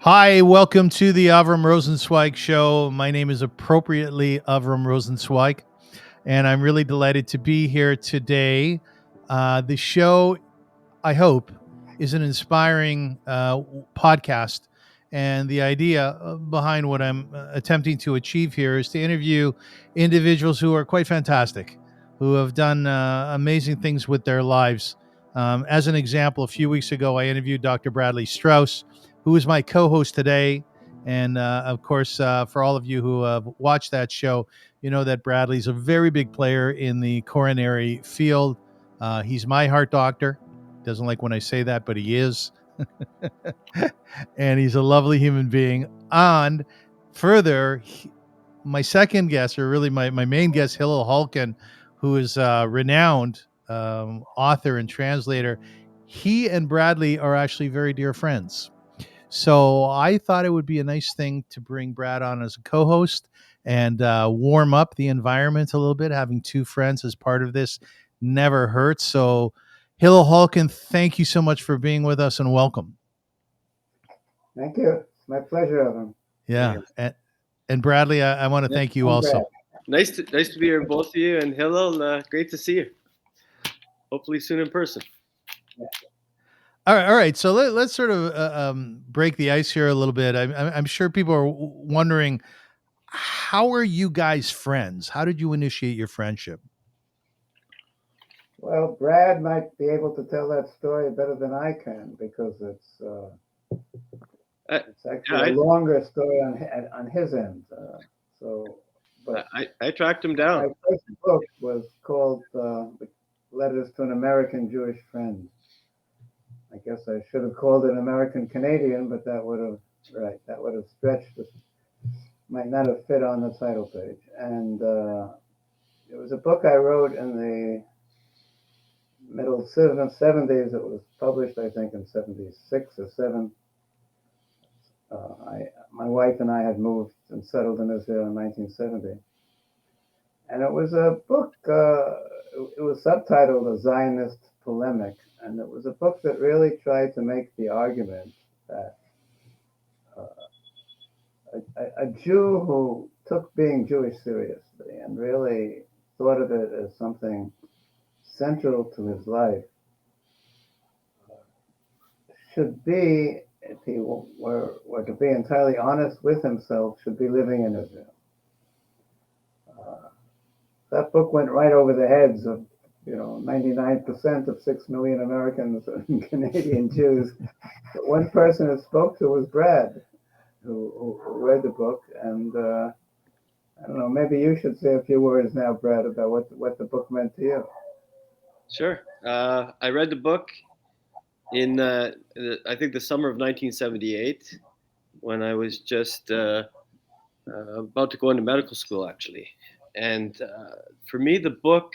Hi, welcome to the Avrum Rosensweig Show. My name is appropriately Avrum Rosensweig, and I'm really delighted to be here today. The show, I hope, is an inspiring podcast. And the idea behind what I'm attempting to achieve here is to interview individuals who are quite fantastic, who have done amazing things with their lives. As an example, a few weeks ago, I interviewed Dr. Bradley Strauss, who is my co host today. And of course, for all of you who have watched that show, you know that Bradley's a very big player in the coronary field. He's my heart doctor. Doesn't like when I say that, but he is. And he's a lovely human being. And further, my second guest, or really my main guest, Hillel Halkin, who is a renowned author and translator, he and Bradley are actually very dear friends. So I thought it would be a nice thing to bring Brad on as a co-host and warm up the environment a little bit. Having two friends as part of this never hurts. So, Hillel Halkin, thank you so much for being with us and welcome. Thank you. It's my pleasure, Avrum. Yeah, and Bradley, I want to thank you also. Nice to be here, both of you, and Hillel, great to see you. Hopefully soon in person. Yeah. All right. So let's sort of break the ice here a little bit. I'm sure people are wondering, how are you guys friends? How did you initiate your friendship? Well, Brad might be able to tell that story better than I can because it's actually a longer story on his end. But I tracked him down. My first book was called "Letters to an American Jewish Friend." I guess I should have called it American Canadian, but that would have stretched. Might not have fit on the title page, and it was a book I wrote in the middle 70s. It was published, I think, in 76 or 7. My wife and I had moved and settled in Israel in 1970. And it was a book, it was subtitled A Zionist Polemic. And it was a book that really tried to make the argument that a Jew who took being Jewish seriously and really thought of it as something central to his life should be, if he were to be entirely honest with himself, should be living in Israel. That book went right over the heads of 99% of 6 million Americans and Canadian Jews. But one person it spoke to was Brad, who read the book, and I don't know, maybe you should say a few words now, Brad, about what the book meant to you. Sure. I read the book in, I think, the summer of 1978, when I was just about to go into medical school, actually. And for me, the book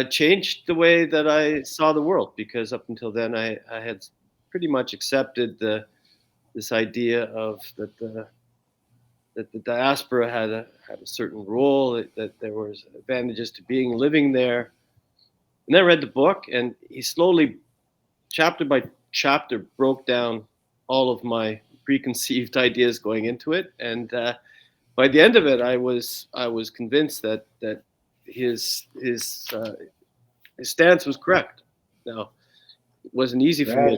changed the way that I saw the world, because up until then, I had pretty much accepted this idea of that the diaspora had a certain role, that there was advantages to living there. And then I read the book, and he slowly, chapter by chapter, broke down all of my preconceived ideas going into it. And by the end of it, I was convinced that his stance was correct. Now, it wasn't easy for me.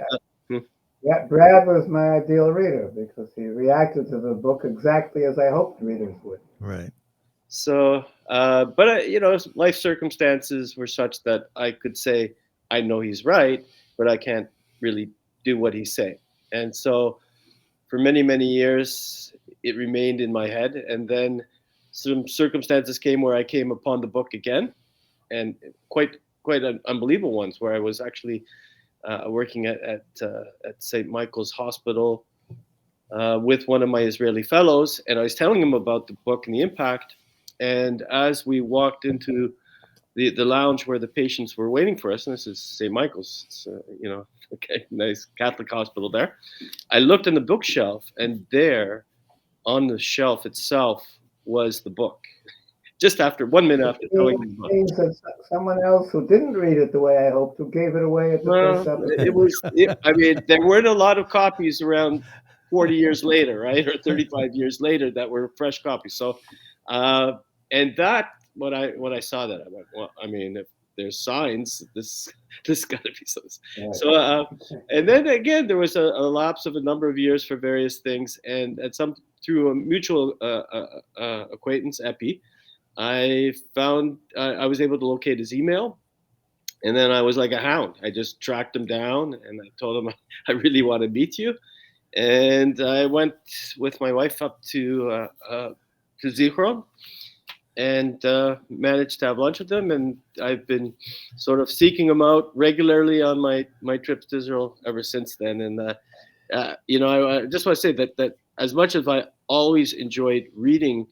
Yeah, Brad was my ideal reader because he reacted to the book exactly as I hoped readers would. Right. So, but life circumstances were such that I could say, I know he's right, but I can't really do what he's saying. And so for many, many years, it remained in my head. And then some circumstances came where I came upon the book again, and quite unbelievable ones, where I was actually working at St. Michael's Hospital with one of my Israeli fellows, and I was telling him about the book and the impact. And as we walked into the lounge where the patients were waiting for us, and this is St. Michael's, okay, nice Catholic hospital there, I looked on the bookshelf, and there on the shelf itself was the book. Just after 1 minute after telling me the book. Someone else who didn't read it the way I hoped, who gave it away at the first episode. I mean, there weren't a lot of copies around 40 years later, right, or 35 years later, that were fresh copies. So, and that when I saw that, I'm like, well, I mean, if there's signs, this got to be something. Right. So, and then again, there was a lapse of a number of years for various things, and at some through a mutual acquaintance, Epi, I found I was able to locate his email. And then I was like a hound. I just tracked him down and I told him I really want to meet you. And I went with my wife up to Zichron and managed to have lunch with him. And I've been sort of seeking him out regularly on my trips to Israel ever since then. And I just want to say that as much as I always enjoyed reading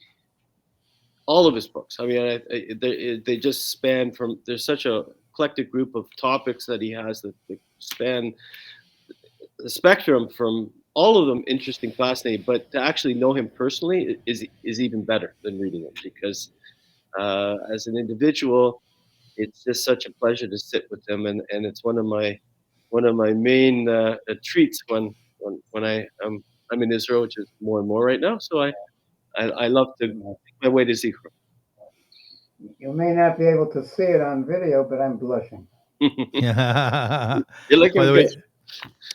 all of his books, I mean, they just span from. There's such a eclectic group of topics that he has that span the spectrum from all of them interesting, fascinating, but to actually know him personally is even better than reading him, because as an individual, it's just such a pleasure to sit with him, and it's one of my main treats when I'm in Israel, which is more and more right now. So I love to make my way to Zichron. You may not be able to see it on video, but I'm blushing. Yeah. You're looking By the way, good.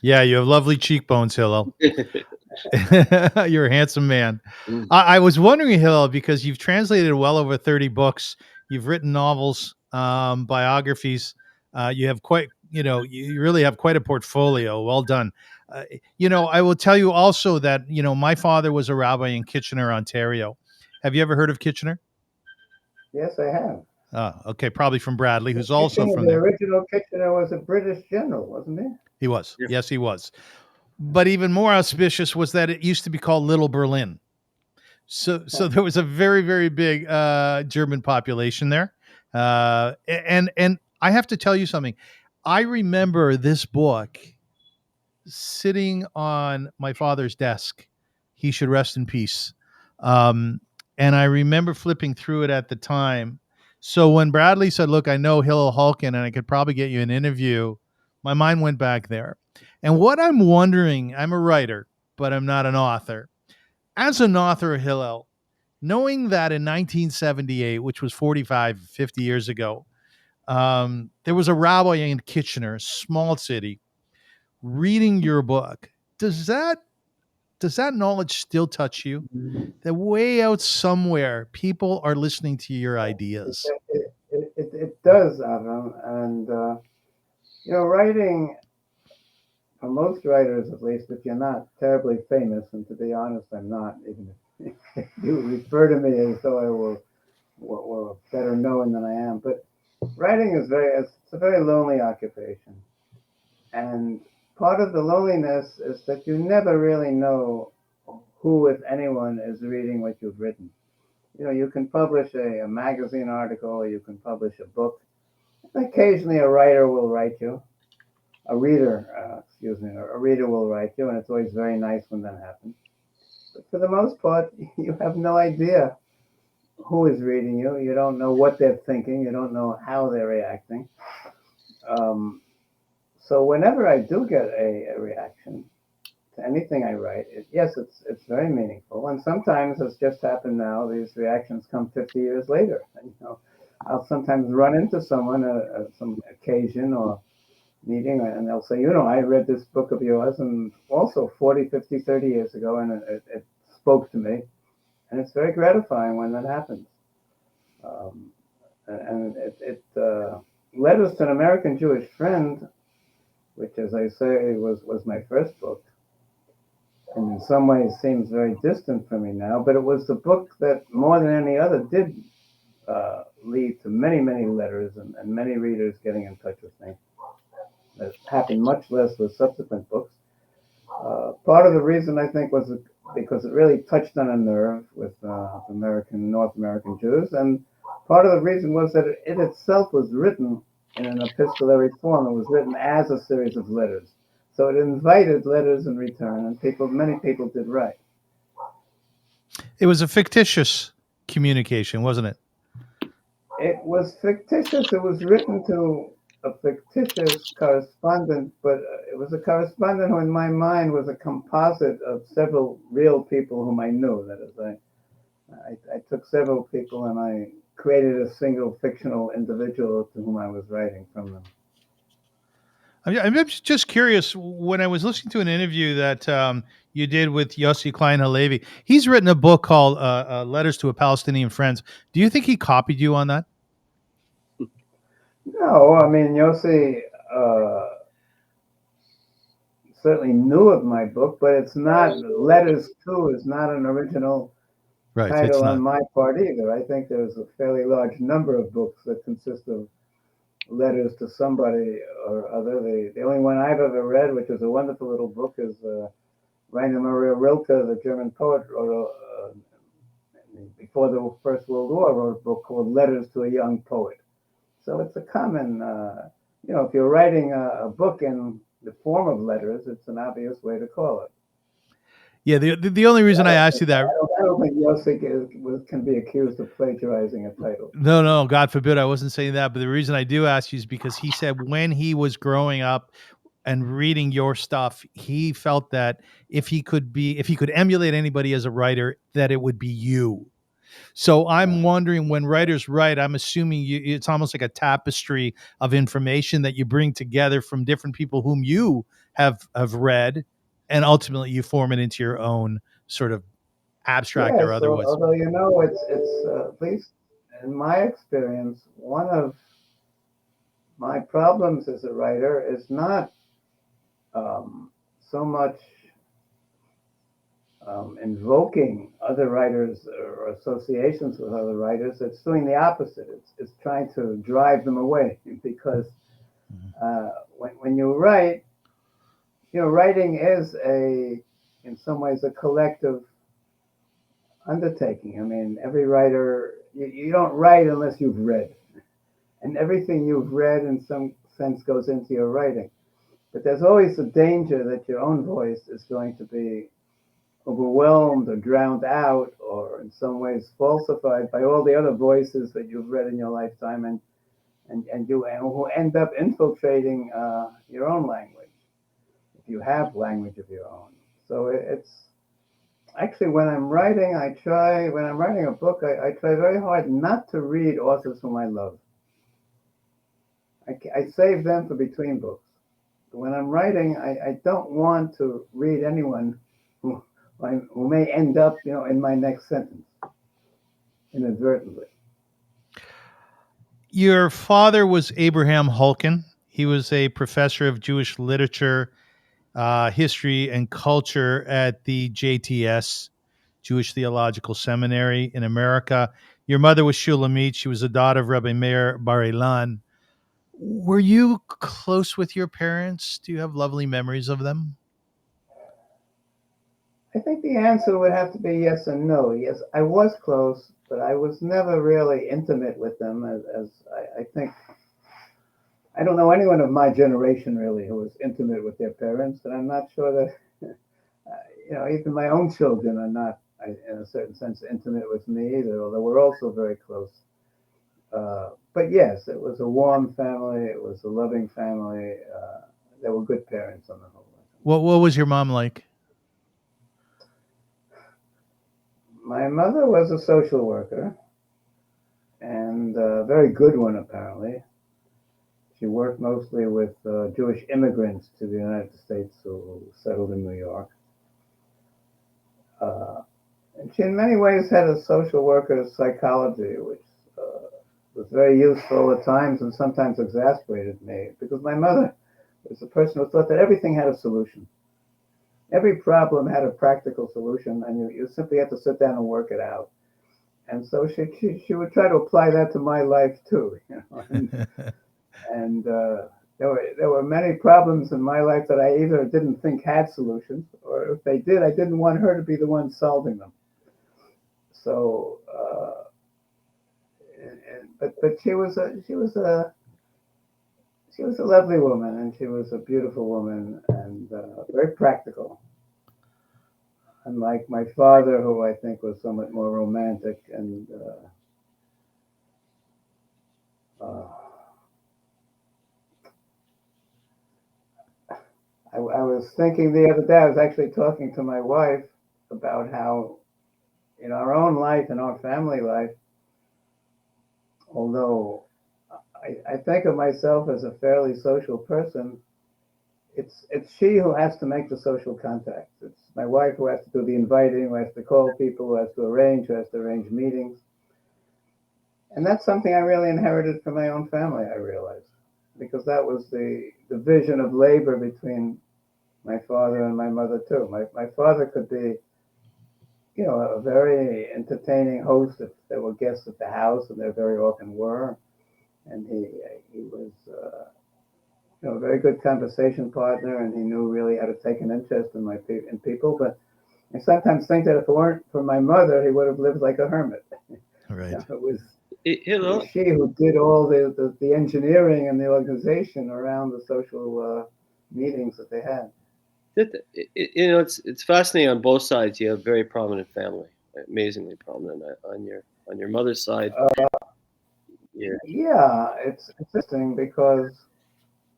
yeah, you have lovely cheekbones, Hillel. You're a handsome man. Mm. I was wondering, Hillel, because you've translated well over 30 books, you've written novels, biographies. You have you really have quite a portfolio. Well done. I will tell you also that, my father was a rabbi in Kitchener, Ontario. Have you ever heard of Kitchener? Yes, I have. Okay, probably from Bradley, who's also Kitchener, from the there. original Kitchener was a British general, wasn't he? He was. Yeah. Yes, he was. But even more auspicious was that it used to be called Little Berlin. So there was a very, very big German population there. And I have to tell you something. I remember this book sitting on my father's desk. He should rest in peace. And I remember flipping through it at the time. So when Bradley said, "Look, I know Hillel Halkin and I could probably get you an interview," my mind went back there. And what I'm wondering, I'm a writer, but I'm not an author. As an author, Hillel, knowing that in 1978, which was 45, 50 years ago, there was a rabbi in Kitchener, small city, reading your book. Does that knowledge still touch you? That way out somewhere, people are listening to your ideas. It does, Avram. And, writing, for most writers at least, if you're not terribly famous, and to be honest, I'm not, even if you refer to me as though I were better known than I am, but writing is it's a very lonely occupation. And part of the loneliness is that you never really know who, if anyone, is reading what you've written. You can publish a magazine article, or you can publish a book. Occasionally a writer will write you. A reader will write you, and it's always very nice when that happens. But for the most part, you have no idea who is reading you. You don't know what they're thinking. You don't know how they're reacting. So whenever I do get a reaction to anything I write, it's very meaningful. And sometimes, as just happened now, these reactions come 50 years later. And, I'll sometimes run into someone at some occasion or meeting, and they'll say, I read this book of yours, and also 40, 50, 30 years ago, and it spoke to me. And it's very gratifying when that happens. And it Letters to an American Jewish Friend, which, as I say, was my first book, and in some ways seems very distant from me now, but it was the book that more than any other did lead to many, many letters and many readers getting in touch with me. That happened much less with subsequent books. Part of the reason, I think, was because it really touched on a nerve with North American Jews, and part of the reason was that it itself was written in an epistolary form. It was written as a series of letters. So it invited letters in return, and many people did write. It was a fictitious communication, wasn't it? It was fictitious. It was written to a fictitious correspondent, but it was a correspondent who in my mind was a composite of several real people whom I knew. That is, I took several people and I created a single fictional individual to whom I was writing from them. I'm just curious. When I was listening to an interview that you did with Yossi Klein Halevi, he's written a book called "Letters to a Palestinian Friend." Do you think he copied you on that? No, I mean, Yossi certainly knew of my book, but it's not, Letters to is not an original Right, it's title on not. my part either. I think there's a fairly large number of books that consist of letters to somebody or other. The only one I've ever read, which is a wonderful little book, is Rainer Maria Rilke, the German poet, wrote before the First World War, wrote a book called Letters to a Young Poet. So it's a common, if you're writing a book in the form of letters, it's an obvious way to call it. Yeah, the only reason I asked you that. I don't think Yossi can be accused of plagiarizing a title. No, God forbid, I wasn't saying that. But the reason I do ask you is because he said when he was growing up and reading your stuff, he felt that if he could emulate anybody as a writer, that it would be you. So I'm wondering, when writers write, I'm assuming it's almost like a tapestry of information that you bring together from different people whom you have read, and ultimately you form it into your own sort of abstract or Yes, otherwise. although it's at least in my experience, one of my problems as a writer is not so much invoking other writers or associations with other writers. It's doing the opposite. It's trying to drive them away, because when you write, writing is in some ways a collective undertaking. I mean, every writer, you don't write unless you've read, and everything you've read in some sense goes into your writing. But there's always a danger that your own voice is going to be overwhelmed or drowned out or in some ways falsified by all the other voices that you've read in your lifetime, and who end up infiltrating your own language, if you have language of your own. So it's actually, when I'm writing a book, I try very hard not to read authors whom I love. I save them for between books. But when I'm writing, I don't want to read anyone who may end up, in my next sentence inadvertently. Your father was Abraham Halkin. He was a professor of Jewish literature, history, and culture at the JTS, Jewish Theological Seminary in America. Your mother was Shulamit. She was the daughter of Rabbi Meir Bar Ilan. Were you close with your parents? Do you have lovely memories of them? I think the answer would have to be yes and no. Yes, I was close, but I was never really intimate with them. As I think, I don't know anyone of my generation really who was intimate with their parents, and I'm not sure that even my own children are not, in a certain sense, intimate with me either. Although we're also very close. But yes, it was a warm family. It was a loving family. They were good parents on the whole. What was your mom like? My mother was a social worker, and a very good one, apparently. She worked mostly with Jewish immigrants to the United States who settled in New York. And she, in many ways, had a social worker's psychology, which was very useful at times and sometimes exasperated me, because my mother was a person who thought that everything had a solution. Every problem had a practical solution, and you simply had to sit down and work it out. And so she would try to apply that to my life too. And there were many problems in my life that I either didn't think had solutions, or if they did, I didn't want her to be the one solving them. So, but she was a lovely woman, and she was a beautiful woman, and very practical. Unlike my father, who I think was somewhat more romantic and I was thinking the other day, I was actually talking to my wife about how in our own life, in our family life, although I think of myself as a fairly social person, it's she who has to make the social contacts. It's my wife who has to do the inviting, who has to call people, who has to arrange meetings. And that's something I really inherited from my own family, I realized, because that was the division of labor between my father and my mother too. My father could be, a very entertaining host if there were guests at the house, and there very often were. And he was, a very good conversation partner, and he knew really how to take an interest in people. But I sometimes think that if it weren't for my mother, he would have lived like a hermit. Right. It was Hillel, she who did all the engineering and the organization around the social meetings that they had. it's fascinating on both sides. You have very prominent family, amazingly prominent on your mother's side. Yeah, it's interesting because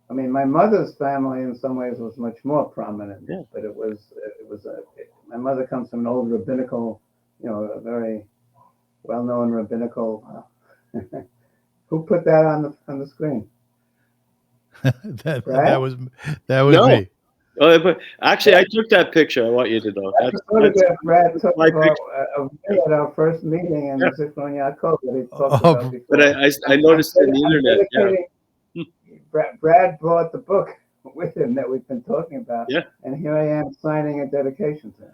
my mother's family in some ways was much more prominent, Yeah. but my mother comes from an old rabbinical, a very well-known rabbinical. Who put that on the screen? that Brad? was No. me. But actually, I took that picture. I want you to know. That's the photograph Brad took my picture. of me at our first meeting in Yeah. Zichron Yaakov that he talked Oh, about before. But I noticed it on the internet. Yeah. Brad brought the book with him that we've been talking about, Yeah. and here I am signing a dedication to him.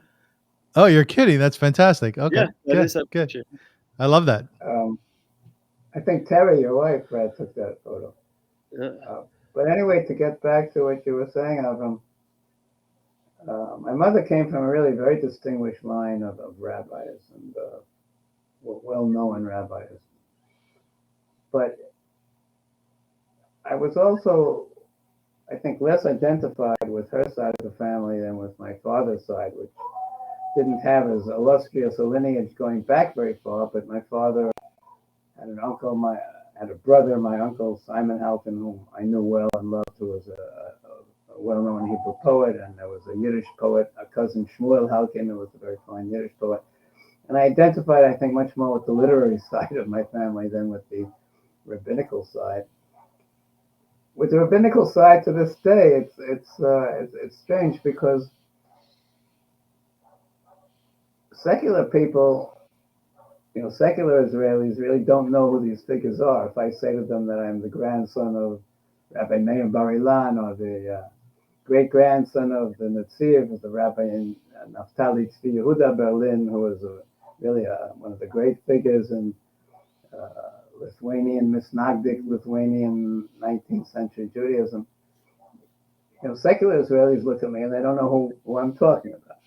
Oh, you're kidding. That's fantastic. Okay. Yeah, that good, is a good. picture. I love that. I think Terry, your wife, Brad, took that photo. But anyway, to get back to what you were saying, Avram, my mother came from a really very distinguished line of rabbis and well-known rabbis. But I was also, I think, less identified with her side of the family than with my father's side, which didn't have as illustrious a lineage going back very far. But my father had an uncle, had a brother, my uncle Simon Halkin, whom I knew well and loved, who was a well-known Hebrew poet, and there was a Yiddish poet, a cousin Shmuel Halkin, who was a very fine Yiddish poet. And I identified, I think, much more with the literary side of my family than with the rabbinical side. With the rabbinical side, to this day, it's strange because secular people, secular Israelis really don't know who these figures are. If I say to them that I'm the grandson of Rabbi Meir Bar Ilan or the great-grandson of the Netziv, the Rabbi in Naftali Tzvi Yehuda Berlin, who was really one of the great figures in Lithuanian, Misnagdic Lithuanian 19th century Judaism. Secular Israelis look at me and they don't know who I'm talking about.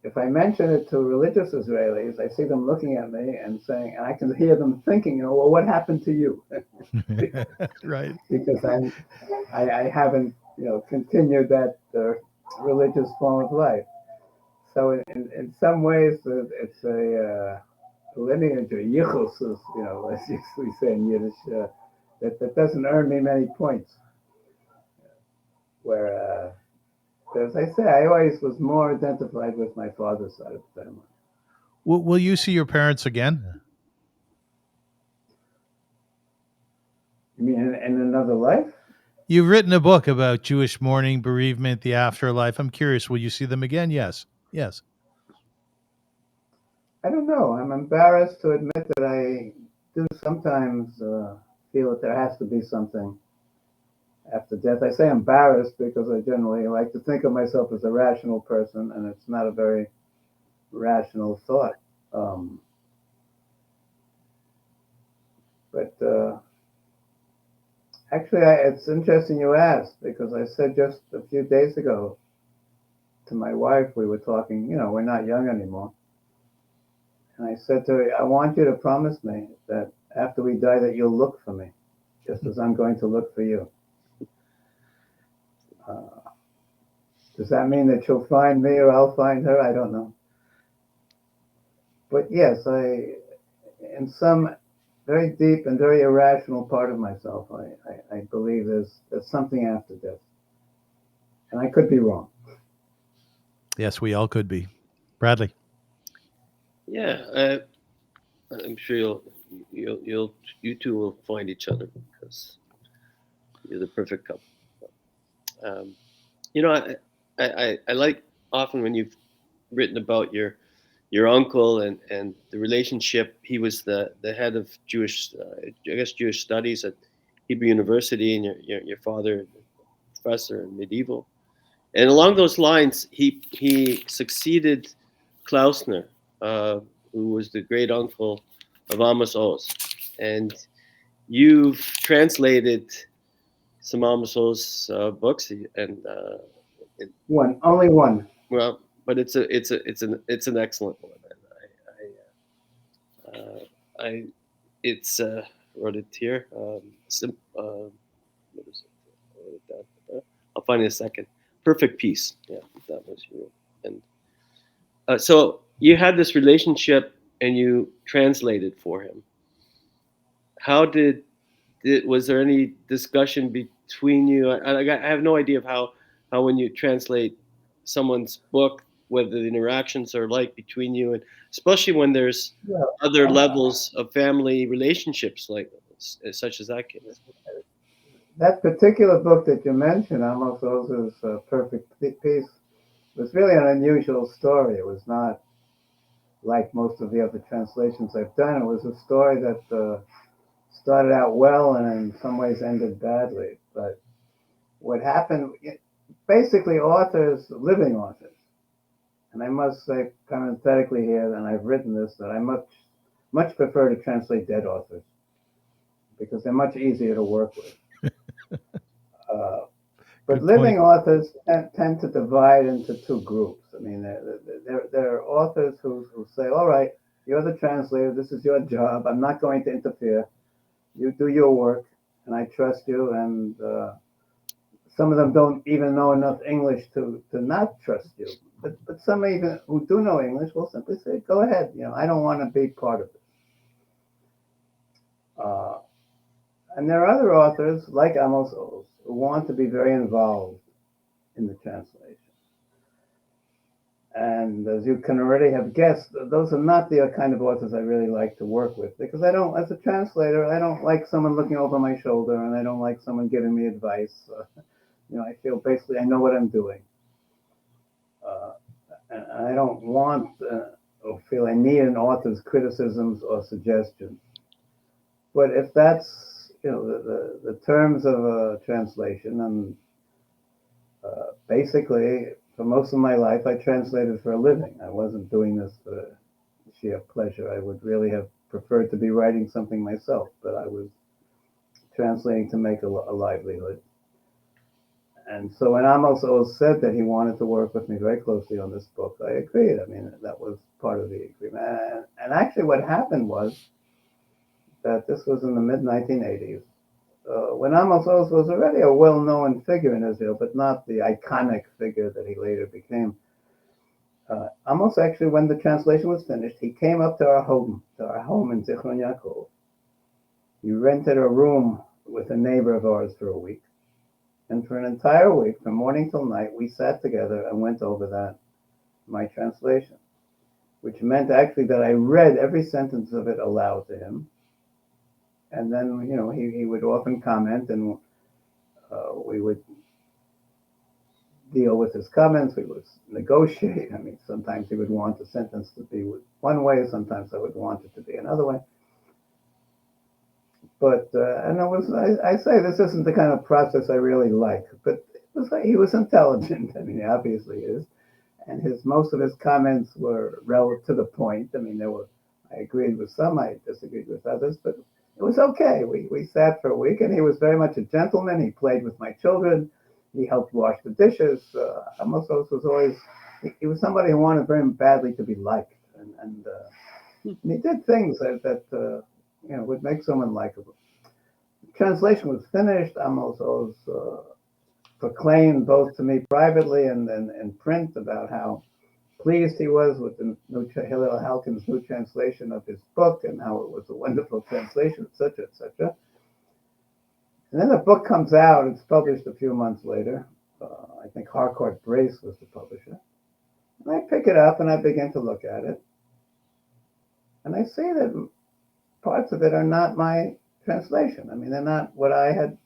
If I mention it to religious Israelis, I see them looking at me and saying, and I can hear them thinking, well, what happened to you? Right. Because I haven't, continued that religious form of life. So in some ways, it's a lineage or yichus, as we say in Yiddish, that doesn't earn me many points. Where, as I say, I always was more identified with my father's side of the family. Will you see your parents again? You mean in another life? You've written a book about Jewish mourning, bereavement, the afterlife. I'm curious, will you see them again? Yes. Yes. I don't know. I'm embarrassed to admit that I do sometimes feel that there has to be something after death. I say embarrassed because I generally like to think of myself as a rational person, and it's not a very rational thought. But actually, it's interesting you asked, because I said just a few days ago to my wife, we were talking, we're not young anymore. And I said to her, I want you to promise me that after we die that you'll look for me, just as I'm going to look for you. Does that mean that she'll find me or I'll find her? I don't know. But yes, in some very deep and very irrational part of myself, I believe there's something after death. And I could be wrong. Yes, we all could be. Bradley. Yeah, I'm sure you two will find each other because you're the perfect couple. Um, you know, I like often when you've written about your uncle and the relationship. He was the head of Jewish, I guess, Jewish studies at Hebrew University, and your father, professor in medieval. And along those lines, he succeeded Klausner, who was the great uncle of Amos Oz, and you've translated some Amos Oz books, and Only one. well, but it's an excellent one. And I it's wrote it here. What is it? I wrote it down. I'll find it in a second. Perfect Peace. Yeah, that was you. And so you had this relationship, and you translated for him. How was there any discussion between you? I have no idea of how when you translate someone's book, whether the interactions are like between you, and especially when there's Yeah. other levels of family relationships, like such as that case. That particular book that you mentioned, Amos Oz's Perfect Peace, was really an unusual story. It was not like most of the other translations I've done. It was a story that started out well and in some ways ended badly. But what happened, basically authors, living authors, and I must say parenthetically here, and I've written this, that I much prefer to translate dead authors because they're much easier to work with. But Good living point. authors tend to divide into two groups. I mean, there are authors who say, all right, you're the translator, this is your job, I'm not going to interfere. You do your work, and I trust you. And some of them don't even know enough English to not trust you. But some even who do know English will simply say, go ahead, I don't want to be part of it. And there are other authors, like Amos Oz, who want to be very involved in the translation. And as you can already have guessed, those are not the kind of authors I really like to work with, because as a translator, I don't like someone looking over my shoulder, and I don't like someone giving me advice. I feel basically I know what I'm doing. And I don't want or feel I need an author's criticisms or suggestions. But if that's the terms of a translation, and basically for most of my life I translated for a living. I wasn't doing this for sheer pleasure. I would really have preferred to be writing something myself, but I was translating to make a livelihood. And so when Amos Oz said that he wanted to work with me very closely on this book, I agreed. I mean, that was part of the agreement. And actually what happened was that this was in the mid-1980s, when Amos Oz was already a well-known figure in Israel, but not the iconic figure that he later became. Amos actually, when the translation was finished, he came up to our home in Zichron Yaakov. He rented a room with a neighbor of ours for a week. And for an entire week, from morning till night, we sat together and went over my translation, which meant actually that I read every sentence of it aloud to him. And then, he would often comment, and we would deal with his comments. We would negotiate. I mean, sometimes he would want the sentence to be one way, sometimes I would want it to be another way. But and I say this isn't the kind of process I really like, but he was intelligent. I mean, he obviously is, and most of his comments were relative to the point. I mean, I agreed with some, I disagreed with others, but it was okay. We sat for a week, and he was very much a gentleman. He played with my children. He helped wash the dishes. Amos Oz was always, he was somebody who wanted very badly to be liked, and he did things that would make someone likable. The translation was finished. Amos Oz proclaimed both to me privately and then in print about how pleased he was with the new Hillel Halkin's new translation of his book, and how it was a wonderful translation, etc., etc. And then the book comes out. It's published a few months later, I think Harcourt Brace was the publisher. And I pick it up and I begin to look at it. And I see that parts of it are not my translation. I mean, they're not what I had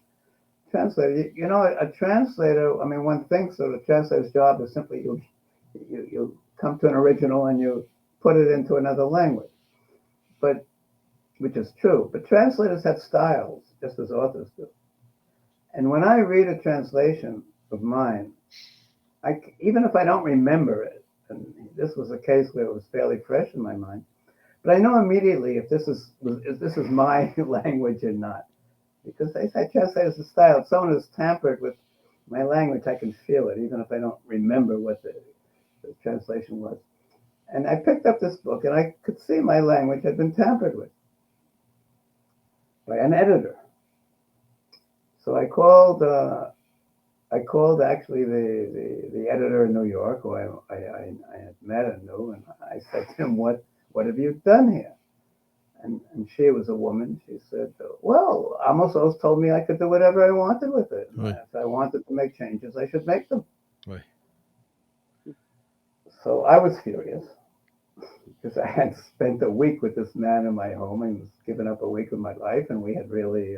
translated. You know, a translator, I mean, one thinks that a translator's job is simply you come to an original and you put it into another language, but which is true. But translators have styles, just as authors do. And when I read a translation of mine, even if I don't remember it, and this was a case where it was fairly fresh in my mind, but I know immediately if this is my language or not, because I translate as a style. If someone has tampered with my language, I can feel it, even if I don't remember what the translation was. And I picked up this book, and I could see my language had been tampered with by an editor. So I called actually the editor in New York, who I had met and knew, and I said to him, "What have you done here?" And she was a woman. She said, "Well, Amos Oz told me I could do whatever I wanted with it. Right. If I wanted to make changes, I should make them." Right. So I was furious because I had spent a week with this man in my home and was giving up a week of my life, and we had really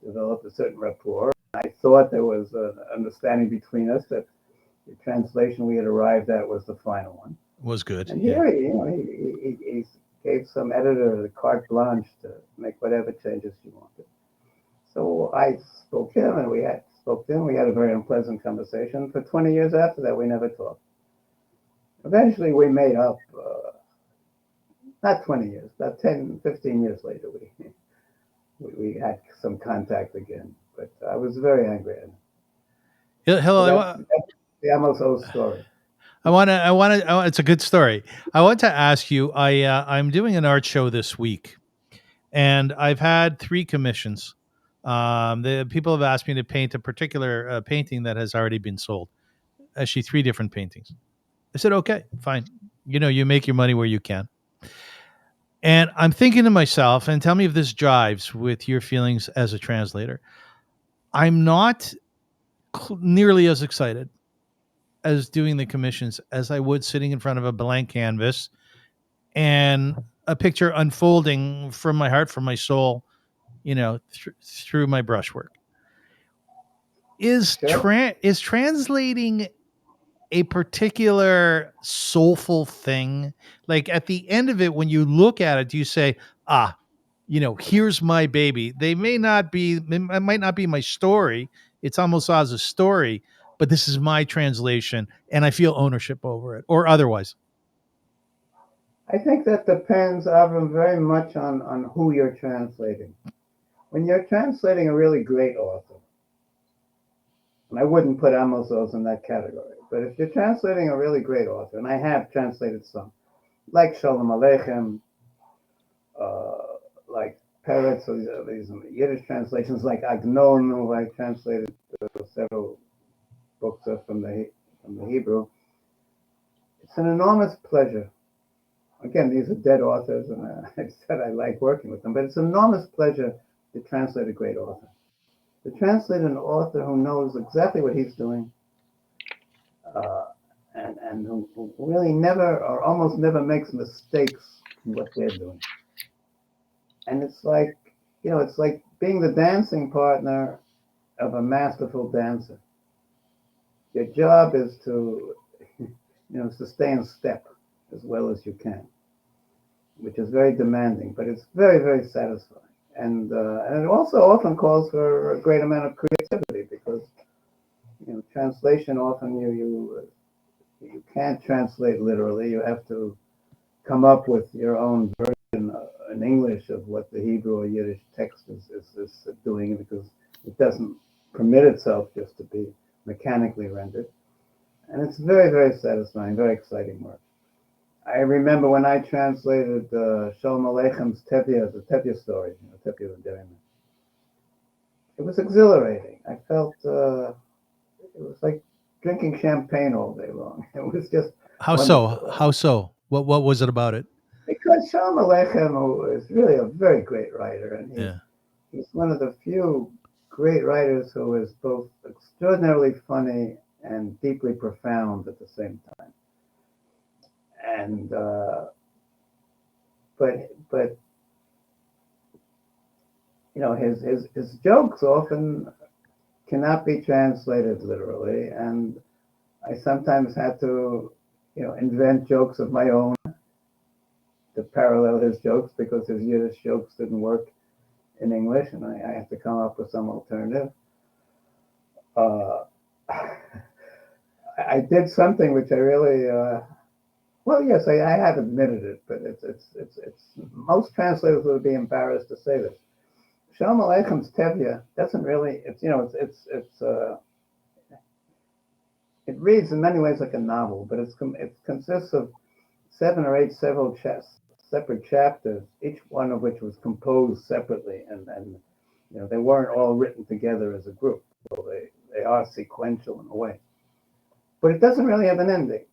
developed a certain rapport. I thought there was an understanding between us that the translation we had arrived at was the final one. Was good. And here, he gave some editor the carte blanche to make whatever changes she wanted. So I spoke to him, and we had a very unpleasant conversation. For 20 years after that, we never talked. Eventually, we made up. Not 20 years, about 10, 15 years later, we had some contact again. But I was very angry at him. Hello. So that's the Amos Oz story. It's a good story. I want to ask you, I'm doing an art show this week, and I've had 3 commissions. The people have asked me to paint a particular painting that has already been sold. Actually, 3 different paintings. I said, okay, fine. You make your money where you can. And I'm thinking to myself, and tell me if this jives with your feelings as a translator. I'm not nearly as excited as doing the commissions as I would sitting in front of a blank canvas and a picture unfolding from my heart, from my soul, through my brushwork. Is translating a particular soulful thing? Like at the end of it, when you look at it, do you say, here's my baby? It might not be my story. It's Amos Oz's story, but this is my translation and I feel ownership over it, or otherwise. I think that depends, Avrum, very much on who you're translating. When you're translating a really great author, and I wouldn't put Amos Oz in that category, but if you're translating a really great author, and I have translated some, like Shalom Aleichem, like Peretz, or these Yiddish translations, like Agnon, who I translated several books from the Hebrew, it's an enormous pleasure. Again, these are dead authors, and I said I like working with them, but it's an enormous pleasure to translate a great author. To translate an author who knows exactly what he's doing, and who really never or almost never makes mistakes in what they're doing. And it's like being the dancing partner of a masterful dancer. Your job is to, to stay in step as well as you can, which is very demanding, but it's very, very satisfying. And it also often calls for a great amount of creativity because, translation often you can't translate literally. You have to come up with your own version in English of what the Hebrew or Yiddish text is doing, because it doesn't permit itself just to be mechanically rendered. And it's very, very satisfying, very exciting work. I remember when I translated Shalom Aleichem's Tevye, the Tevye story, Tevye the Dairyman. It was exhilarating. I felt it was like drinking champagne all day long. It was just How wonderful. so? What was it about it? Because Shalom Aleichem is really a very great writer, and he's one of the few great writers who is both extraordinarily funny and deeply profound at the same time. And but you know, his jokes often cannot be translated literally, and I sometimes had to, you know, invent jokes of my own to parallel his jokes because his Yiddish jokes didn't work in English, and I had to come up with some alternative. I did something which I really, well, yes, I have admitted it, but it's most translators would be embarrassed to say this. Shalom Aleichem Tevye doesn't really, it's, you know, it reads in many ways like a novel, but it consists of 7 or 8 separate chapters, each one of which was composed separately, and you know, they weren't all written together as a group. So they are sequential in a way. But it doesn't really have an ending.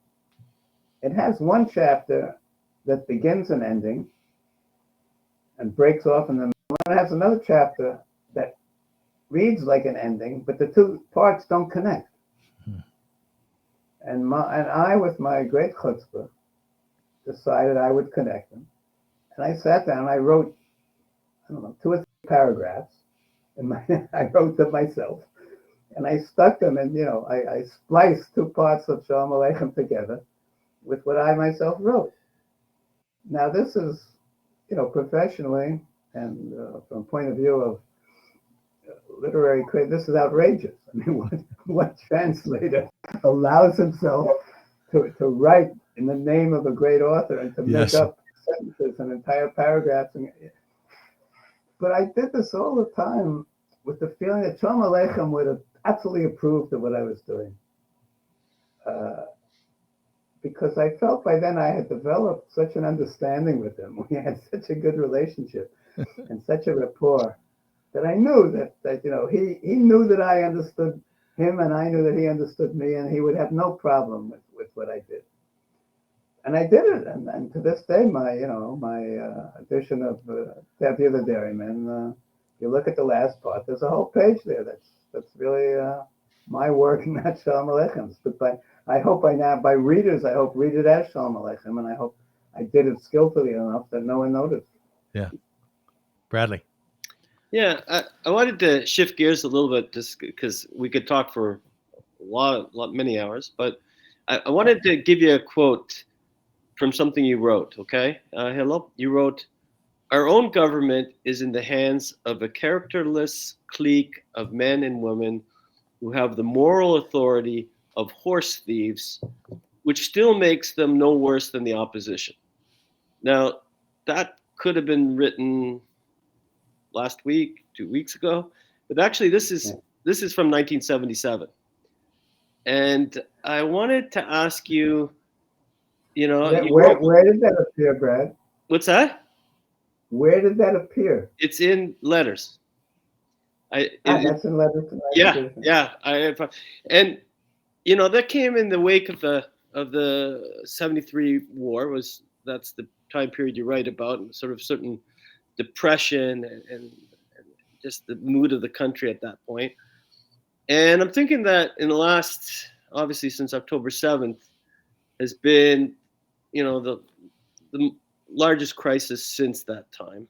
It has one chapter that begins an ending and breaks off in the middle. It has another chapter that reads like an ending, but the two parts don't connect. And I, with my great chutzpah, decided I would connect them. And I sat down and I wrote, I don't know, 2 or 3 paragraphs. And I wrote them myself. And I stuck them, and, you know, I spliced 2 parts of Shalom Aleichem together with what I myself wrote. Now, this is, you know, professionally and from a point of view of literary creativity, this is outrageous. I mean, what translator allows himself to write in the name of a great author and to make up sentences and entire paragraphs? But I did this all the time with the feeling that Shalom Aleichem would have absolutely approved of what I was doing. Because I felt by then I had developed such an understanding with him. We had such a good relationship and such a rapport that I knew that you know, he knew that I understood him, and I knew that he understood me, and he would have no problem with what I did. And I did it, and to this day, my edition of Tevye the Dairyman, if you look at the last part, there's a whole page there that's really my work, not Shalom Aleichem. But I hope by now, by readers, I hope read it as Shalom Aleichem, and I hope I did it skillfully enough that no one noticed. Yeah. Bradley. Yeah, I wanted to shift gears a little bit just because we could talk for many hours, but I wanted to give you a quote from something you wrote, okay? Hillel, you wrote, "Our own government is in the hands of a characterless clique of men and women who have the moral authority of horse thieves, which still makes them no worse than the opposition." Now, that could have been written last week, 2 weeks ago, but actually this is from 1977. And I wanted to ask you, you know, where did that appear, Brad? What's that? Where did that appear? It's in letters. That's in letters. Yeah. And you know, that came in the wake of the 73 war. That's the time period you write about, and sort of certain depression and just the mood of the country at that point. And I'm thinking that in the last, obviously since October 7th, has been, you know, the largest crisis since that time.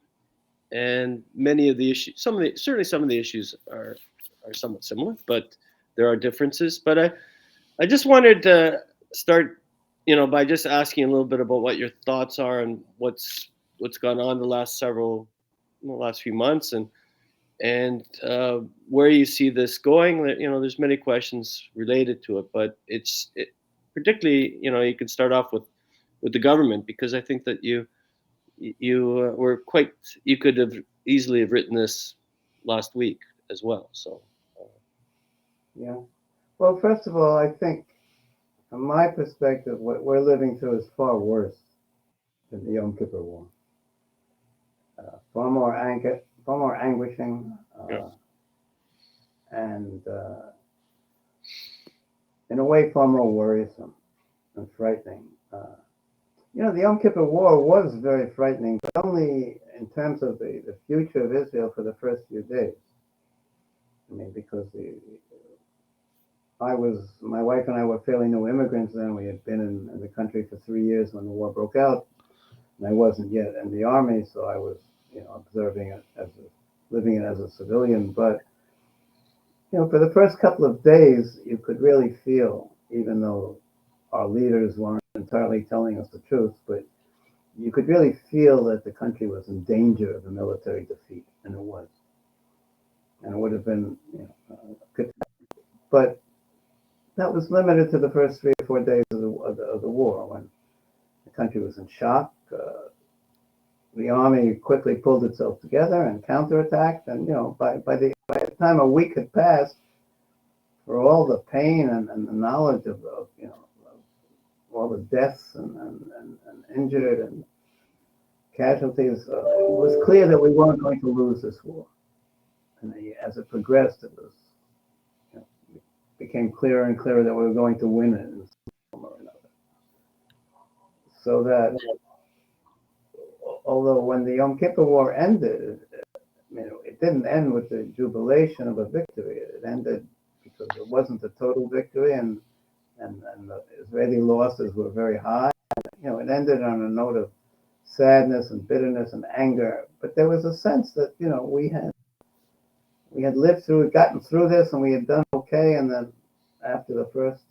And many of the issues, certainly some of the issues are somewhat similar, but there are differences. But I just wanted to start, you know, by just asking a little bit about what your thoughts are and what's gone on the last few months, and where you see this going. You know, there's many questions related to it, but it's particularly, you know, you can start off with the government, because I think that you could have easily have written this last week as well. So yeah. Well, first of all, I think from my perspective, what we're living through is far worse than the Yom Kippur War. Far more anguishing, and in a way far more worrisome and frightening. You know, the Yom Kippur War was very frightening, but only in terms of the future of Israel for the first few days. I mean, because my wife and I were fairly new immigrants then. We had been in the country for 3 years when the war broke out, and I wasn't yet in the army, so I was, observing it living it as a civilian. But for the first couple of days, you could really feel, even though our leaders weren't entirely telling us the truth, but you could really feel that the country was in danger of a military defeat, and it was. And it would have been, good. But that was limited to the first 3 or 4 days of the war, when the country was in shock. The army quickly pulled itself together and counterattacked, and by the time a week had passed, for all the pain and the knowledge of all the deaths and injured and casualties, it was clear that we weren't going to lose this war. And as it progressed, it was became clearer and clearer that we were going to win it in some form or another. So that, although when the Yom Kippur War ended, it didn't end with the jubilation of a victory. It ended because it wasn't a total victory, and the Israeli losses were very high. It ended on a note of sadness and bitterness and anger. But there was a sense that we had lived through it, gotten through this, and we had done okay. And then after the first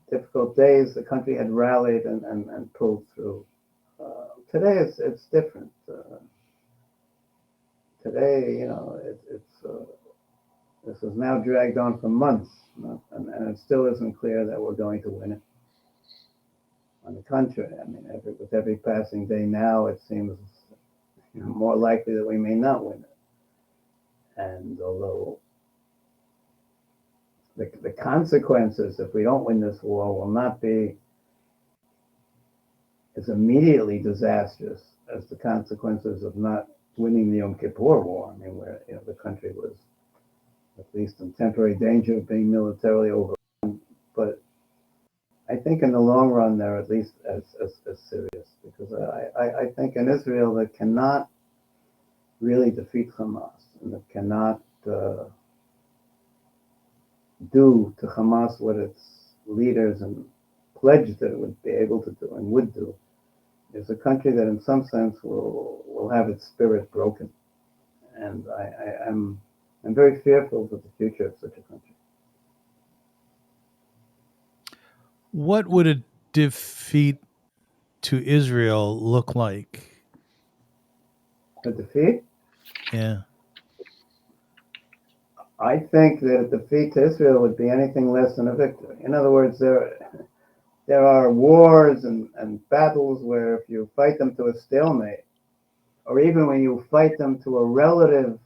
difficult days, the country had rallied and pulled through. Today it's different. Today, this is now dragged on for months, and it still isn't clear that we're going to win it. On the contrary, with every passing day now, it seems more likely that we may not win it. And although the consequences, if we don't win this war, will not be as immediately disastrous as the consequences of not winning the Yom Kippur War. Where the country was at least in temporary danger of being militarily overrun. But I think in the long run, they're at least as serious, because I think in Israel that cannot really defeat Hamas, and that cannot do to Hamas what its leaders and pledged that it would be able to do and would do, is a country that in some sense will have its spirit broken. And I'm very fearful for the future of such a country. What would a defeat to Israel look like? A defeat? Yeah. I think that a defeat to Israel would be anything less than a victory. In other words, there are wars and battles where if you fight them to a stalemate, or even when you fight them to a relative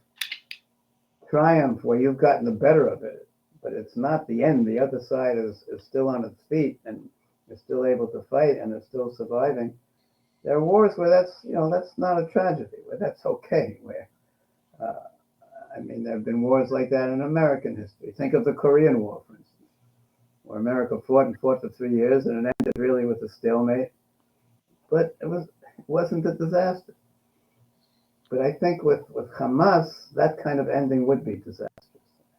triumph where you've gotten the better of it, but it's not the end. The other side is still on its feet and is still able to fight and is still surviving. There are wars where that's not a tragedy, where that's okay. Where there have been wars like that in American history. Think of the Korean War, for instance, where America fought for 3 years and it ended really with a stalemate. But it wasn't a disaster. But I think with Hamas, that kind of ending would be disastrous.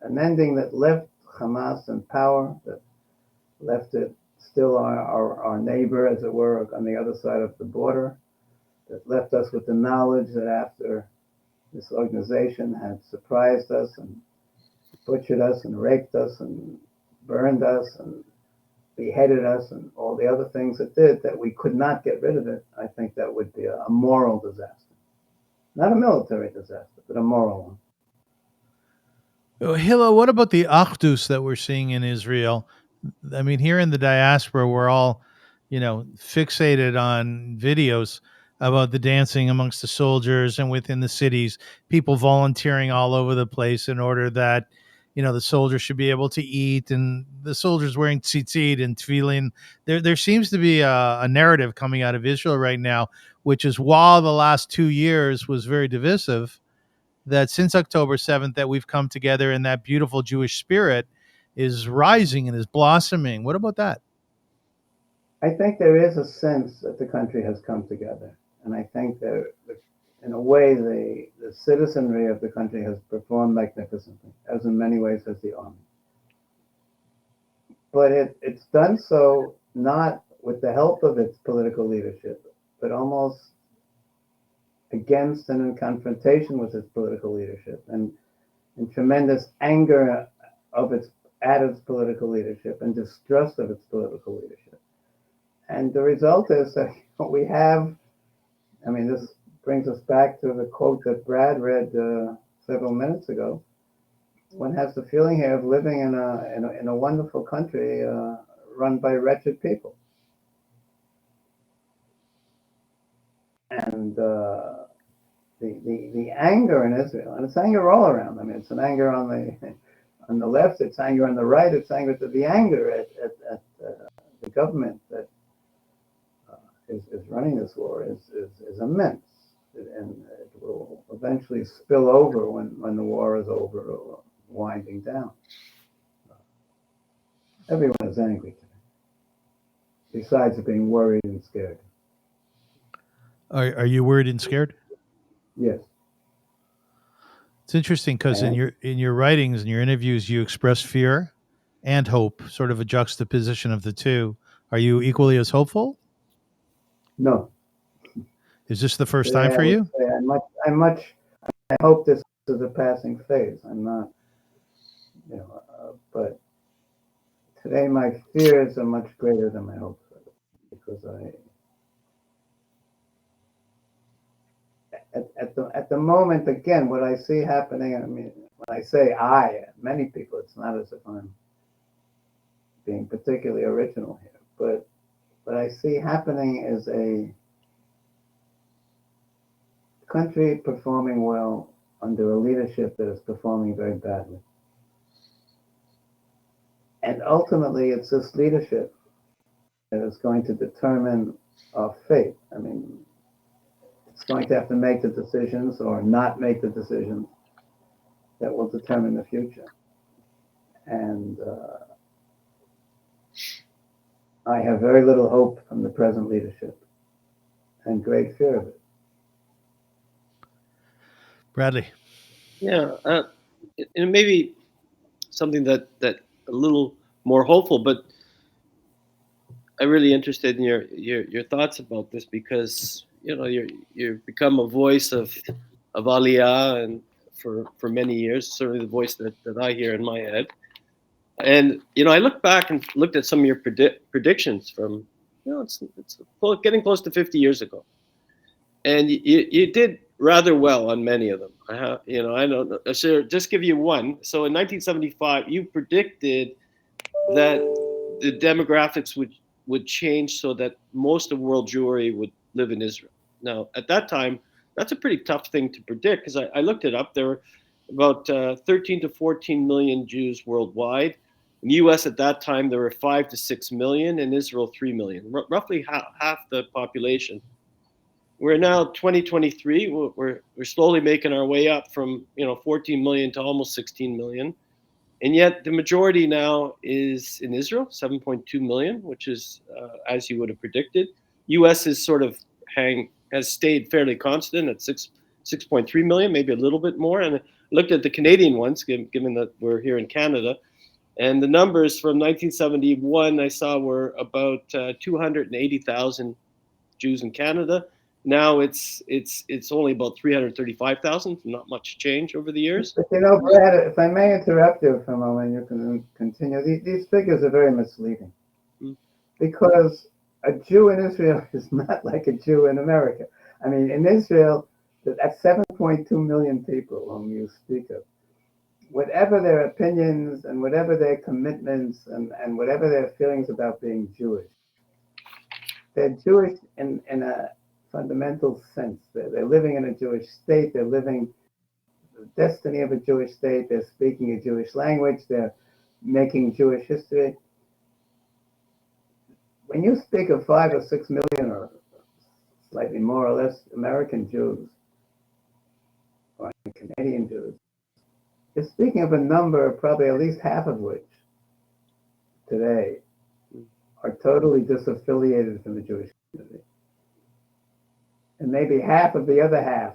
An ending that left Hamas in power, that left it still our neighbor, as it were, on the other side of the border, that left us with the knowledge that after this organization had surprised us and butchered us and raped us and burned us and beheaded us and all the other things it did, that we could not get rid of it. I think that would be a moral disaster. Not a military disaster, but a moral one. Hillel, what about the achdus that we're seeing in Israel? Here in the diaspora, we're all, fixated on videos about the dancing amongst the soldiers and within the cities, people volunteering all over the place in order that, the soldiers should be able to eat, and the soldiers wearing tzitzit and tefillin. There seems to be a narrative coming out of Israel right now, which is, while the last 2 years was very divisive, that since October 7th that we've come together and that beautiful Jewish spirit is rising and is blossoming. What about that? I think there is a sense that the country has come together. And I think that in a way, the citizenry of the country has performed magnificently, as in many ways has the army. But it's done so not with the help of its political leadership, but almost against and in confrontation with its political leadership, and in tremendous anger at its political leadership and distrust of its political leadership. And the result is that we have, I mean, this brings us back to the quote that Brad read several minutes ago. One has the feeling here of living in a wonderful country run by wretched people. And the anger in Israel, and it's anger all around. I mean, it's an anger on the left, it's anger on the right, it's anger to the anger at the government that is running this war is immense, and it will eventually spill over when the war is over or winding down. Everyone is angry today, besides being worried and scared. Are you worried and scared? Yes. It's interesting because in your writings and your interviews, you express fear and hope, sort of a juxtaposition of the two. Are you equally as hopeful? No. Is this the first Today time for you? I hope this is a passing phase. I'm not, but today my fears are much greater than my hopes, because at the moment, again, what I see happening, I mean, when I say many people, it's not as if I'm being particularly original here, but what I see happening is a country performing well under a leadership that is performing very badly. And ultimately, it's this leadership that is going to determine our fate. I mean, it's going to have to make the decisions or not make the decisions that will determine the future. And I have very little hope from the present leadership and great fear of it. Bradley. Yeah, and maybe something that a little more hopeful, but I'm really interested in your thoughts about this, because you've become a voice of Aliyah, and for many years, certainly the voice that I hear in my head. And I looked back and looked at some of your predictions from it's getting close to 50 years ago, and you did rather well on many of them. I don't know. So just give you one. So in 1975, you predicted that the demographics would change so that most of world Jewry would live in Israel. Now, at that time, that's a pretty tough thing to predict, because I looked it up. There were about 13 to 14 million Jews worldwide. In the U.S. at that time, there were 5 to 6 million. In Israel, 3 million, roughly half the population. We're now 2023. We're slowly making our way up from 14 million to almost 16 million. And yet the majority now is in Israel, 7.2 million, which is, as you would have predicted. U.S. is has stayed fairly constant at 6.3 million, maybe a little bit more. And I looked at the Canadian ones, given that we're here in Canada. And the numbers from 1971 I saw were about 280,000 Jews in Canada. Now it's only about 335,000, not much change over the years. But Brad, if I may interrupt you for a moment, you can continue. These figures are very misleading, because a Jew in Israel is not like a Jew in America. I mean, in Israel, that's 7.2 million people whom you speak of. Whatever their opinions and whatever their commitments and whatever their feelings about being Jewish, they're Jewish in a fundamental sense. They're living in a Jewish state. They're living the destiny of a Jewish state. They're speaking a Jewish language. They're making Jewish history. When you speak of 5 or 6 million, or slightly more or less, American Jews or Canadian Jews, you're speaking of a number, probably at least half of which today are totally disaffiliated from the Jewish community. And maybe half of the other half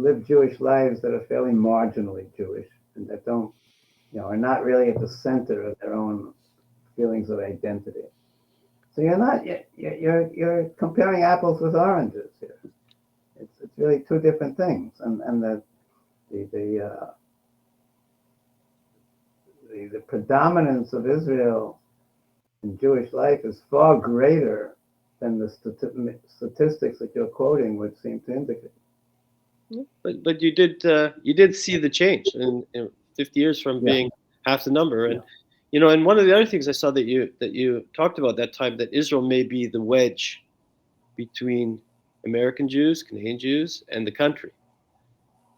live Jewish lives that are fairly marginally Jewish and that don't, are not really at the center of their own feelings of identity. So you're comparing apples with oranges here. It's really two different things, and the predominance of Israel in Jewish life is far greater than the statistics that you're quoting would seem to indicate. But you did see the change in 50 years from being half the number, and and one of the other things I saw that you talked about that time, that Israel may be the wedge between American Jews, Canadian Jews, and the country.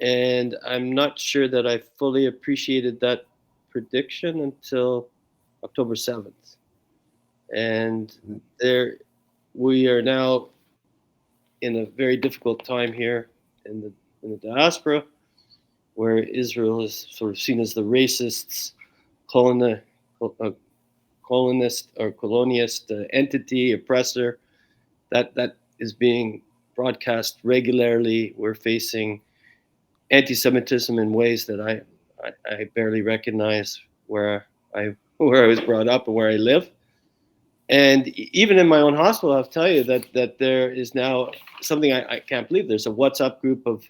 And I'm not sure that I fully appreciated that prediction until October 7th. And we are now in a very difficult time here in the diaspora, where Israel is sort of seen as the racists, colonist or colonialist entity, oppressor. That is being broadcast regularly. We're facing anti-Semitism in ways that I barely recognize where I was brought up and where I live. And even in my own hospital, I'll tell you that there is now something I can't believe. There's a WhatsApp group of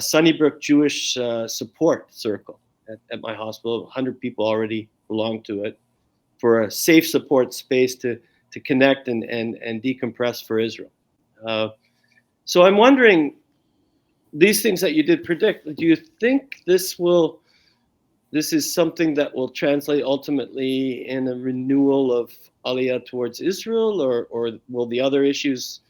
Sunnybrook Jewish support circle at my hospital. 100 people already belong to it, for a safe support space to connect and decompress for Israel. So I'm wondering, these things that you did predict, do you think this is something that will translate ultimately in a renewal of Aliyah towards Israel, or will the other issues?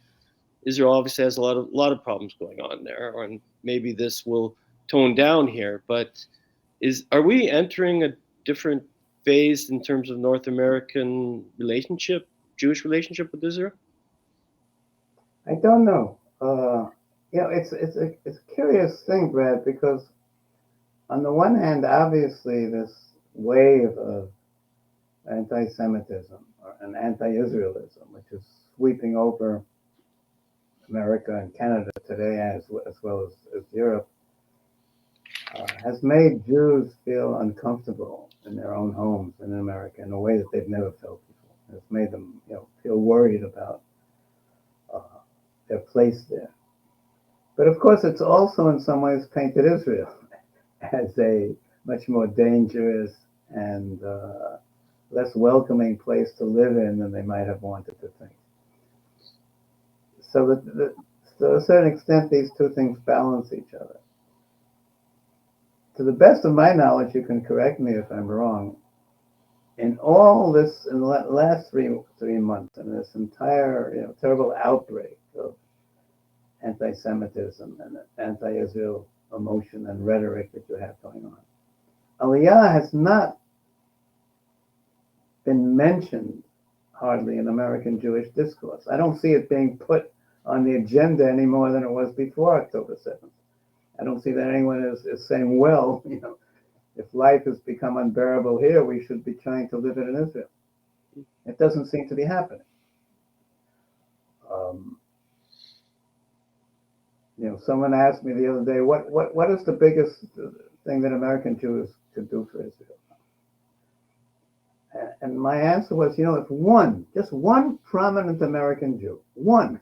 Israel obviously has a lot of problems going on there, and maybe this will tone down here. But are we entering a different phase in terms of North American Jewish relationship with Israel? I don't know. It's a curious thing, Brad, because on the one hand, obviously, this wave of anti-Semitism and anti-Israelism, which is sweeping over America and Canada today, as well as Europe, has made Jews feel uncomfortable in their own homes in America in a way that they've never felt before. It's made them, feel worried about their place there. But of course, it's also in some ways painted Israel as a much more dangerous and less welcoming place to live in than they might have wanted to think. So to a certain extent, these two things balance each other. To the best of my knowledge, you can correct me if I'm wrong, in all this, in the last three months, in this entire terrible outbreak of anti-Semitism and anti-Israel emotion and rhetoric that you have going on, Aliyah has not been mentioned hardly in American Jewish discourse. I don't see it being put on the agenda any more than it was before October 7th. I don't see that anyone is saying, well, if life has become unbearable here, we should be trying to live it in Israel. It doesn't seem to be happening. Someone asked me the other day, what is the biggest thing that American Jews could do for Israel? And my answer was, if just one prominent American Jew, one,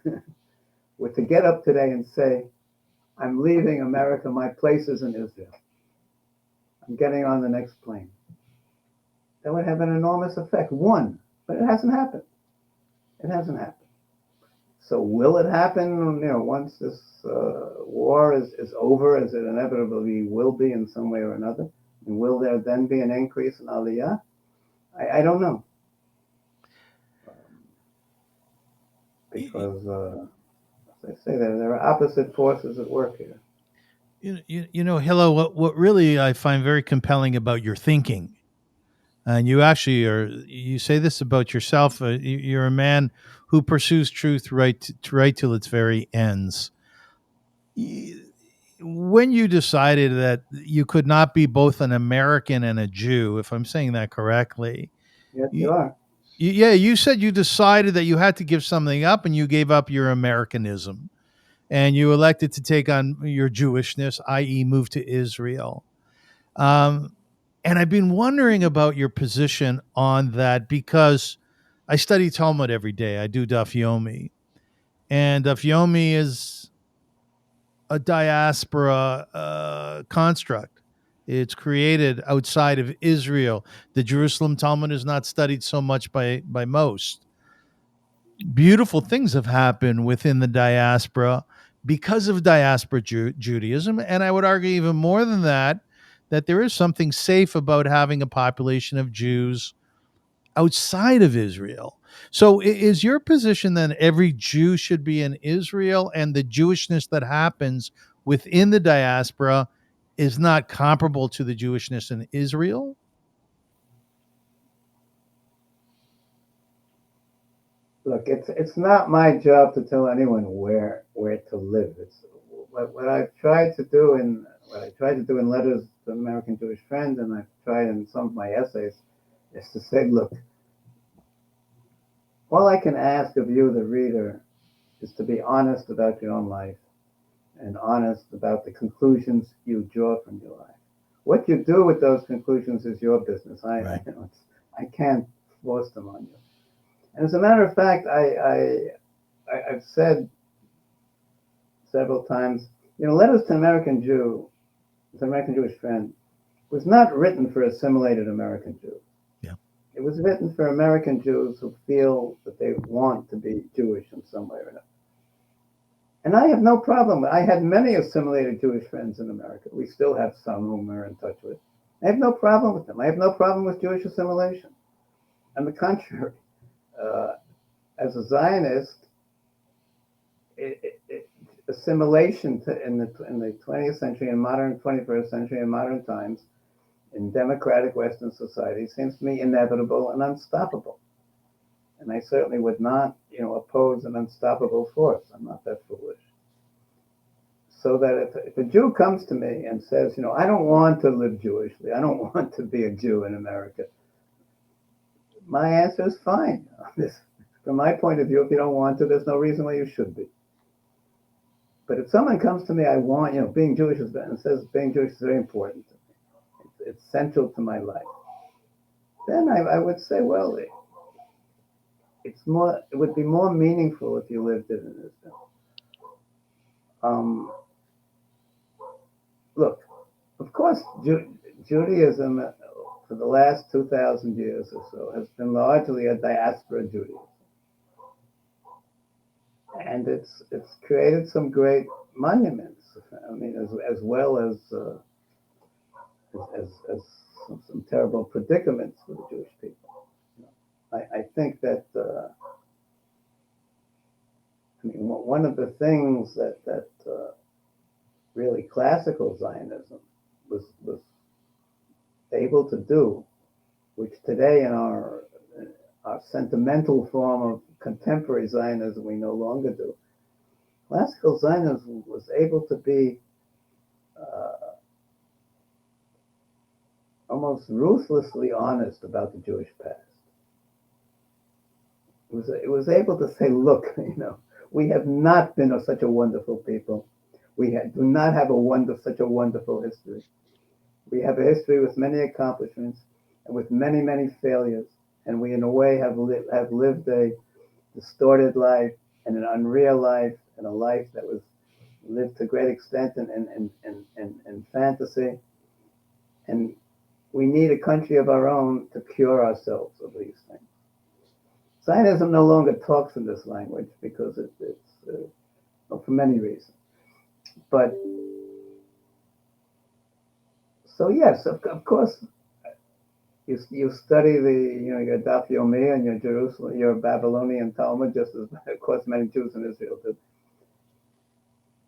were to get up today and say, I'm leaving America, my place is in Israel, I'm getting on the next plane, that would have an enormous effect. One, but it hasn't happened. It hasn't happened. So will it happen, once this war is over, as it inevitably will be in some way or another? And will there then be an increase in Aliyah? I don't know. Because, as I say, there are opposite forces at work here. Hillel, what really I find very compelling about your thinking, and you say this about yourself, you're a man who pursues truth right till its very ends. When you decided that you could not be both an American and a Jew, if I'm saying that correctly. Yes, you are. You said you decided that you had to give something up, and you gave up your Americanism. and you elected to take on your Jewishness, i.e., move to Israel. Um, and I've been wondering about your position on that because I study Talmud every day. I do Daf Yomi, and Daf Yomi is a diaspora construct. It's created outside of Israel. The Jerusalem Talmud is not studied so much by most. Beautiful things have happened within the diaspora because of diaspora Judaism. And I would argue even more than that, that there is something safe about having a population of Jews outside of Israel. So is your position then every Jew should be in Israel and the Jewishness that happens within the diaspora is not comparable to the Jewishness in Israel? Look, it's not my job to tell anyone where to live. It's what I've tried to do in letters to American Jewish friends, and I've tried in some of my essays, is to say, look, all I can ask of you, the reader, is to be honest about your own life and honest about the conclusions you draw from your life. What you do with those conclusions is your business. Right. I can't force them on you. And as a matter of fact, I've said several times, Letters to an American Jewish friend, was not written for assimilated American Jews. Yeah. It was written for American Jews who feel that they want to be Jewish in some way or another. And I have no problem. I had many assimilated Jewish friends in America. We still have some whom we're in touch with. I have no problem with them. I have no problem with Jewish assimilation. On the contrary, as a Zionist, assimilation in the 20th century and modern 21st century and modern times in democratic Western society seems to me inevitable and unstoppable. And I certainly would not, oppose an unstoppable force. I'm not that foolish. So that if a Jew comes to me and says, I don't want to live Jewishly, I don't want to be a Jew in America, my answer is fine. From my point of view, if you don't want to, there's no reason why you should be. But if someone comes to me, I want, being Jewish and says being Jewish is very important to me, it's central to my life, then I would say, well, it would be more meaningful if you lived in Israel. Look, of course, Judaism for the last 2,000 years or so has been largely a diaspora Judaism. And it's created some great monuments. I mean, as well as some terrible predicaments for the Jewish people. I think that one of the things that really classical Zionism was able to do, which today in our sentimental form of contemporary Zionism we no longer do. Classical Zionism was able to be almost ruthlessly honest about the Jewish past. It was able to say, look, we have not been such a wonderful people. We do not have such a wonderful history. We have a history with many accomplishments and with many, many failures. And we, in a way, have lived a distorted life and an unreal life and a life that was lived to a great extent in fantasy. And we need a country of our own to cure ourselves of these things. Zionism no longer talks in this language because it's for many reasons. But so yes, of course, you study your Daf Yomi and your Jerusalem, your Babylonian Talmud, just as of course many Jews in Israel did.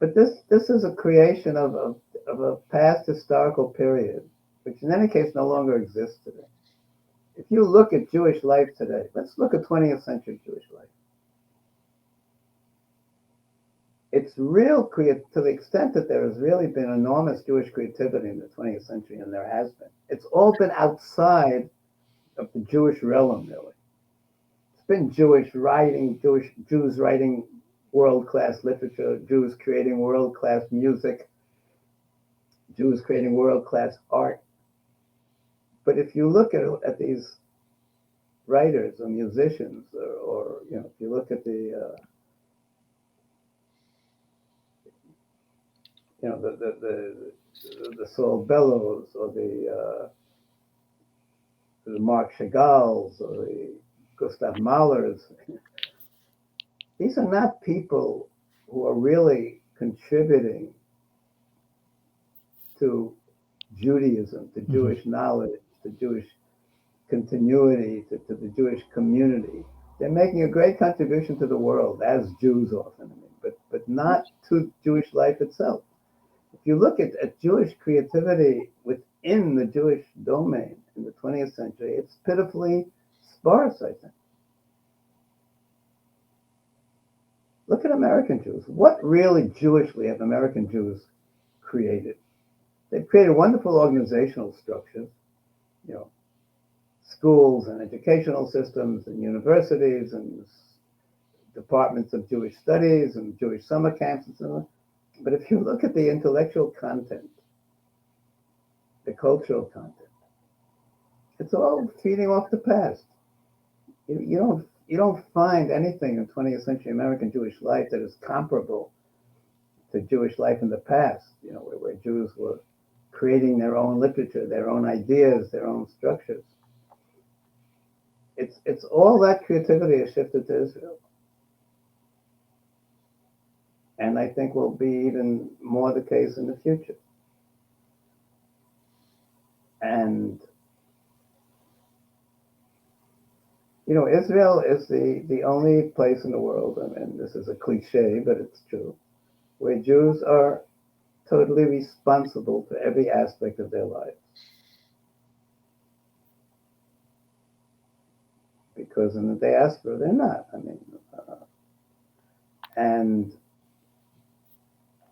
But this is a creation of a past historical period, which in any case no longer exists today. If you look at Jewish life today, let's look at 20th century Jewish life. It's real to the extent that there has really been enormous Jewish creativity in the 20th century, and there has been. It's all been outside of the Jewish realm, really. It's been Jews writing, world-class literature, Jews creating world-class music, Jews creating world-class art. But if you look at these writers or musicians, or if you look at the the Saul Bellows or the Marc Chagall's or the Gustav Mahler's, these are not people who are really contributing to Judaism, to Jewish knowledge, to Jewish continuity, to the Jewish community. They're making a great contribution to the world, as Jews often, but not to Jewish life itself. If you look at Jewish creativity within the Jewish domain in the 20th century, it's pitifully sparse, I think. Look at American Jews. What really Jewishly have American Jews created? They've created wonderful organizational structures, schools and educational systems and universities and departments of Jewish studies and Jewish summer camps and so on. But if you look at the intellectual content, the cultural content, it's all feeding off the past. You don't find anything in 20th century American Jewish life that is comparable to Jewish life in the past, where Jews were creating their own literature, their own ideas, their own structures. It's all that creativity has shifted to Israel. And I think will be even more the case in the future. And, Israel is the only place in the world, and this is a cliche, but it's true, where Jews are totally responsible for every aspect of their lives. Because in the diaspora, they're not. And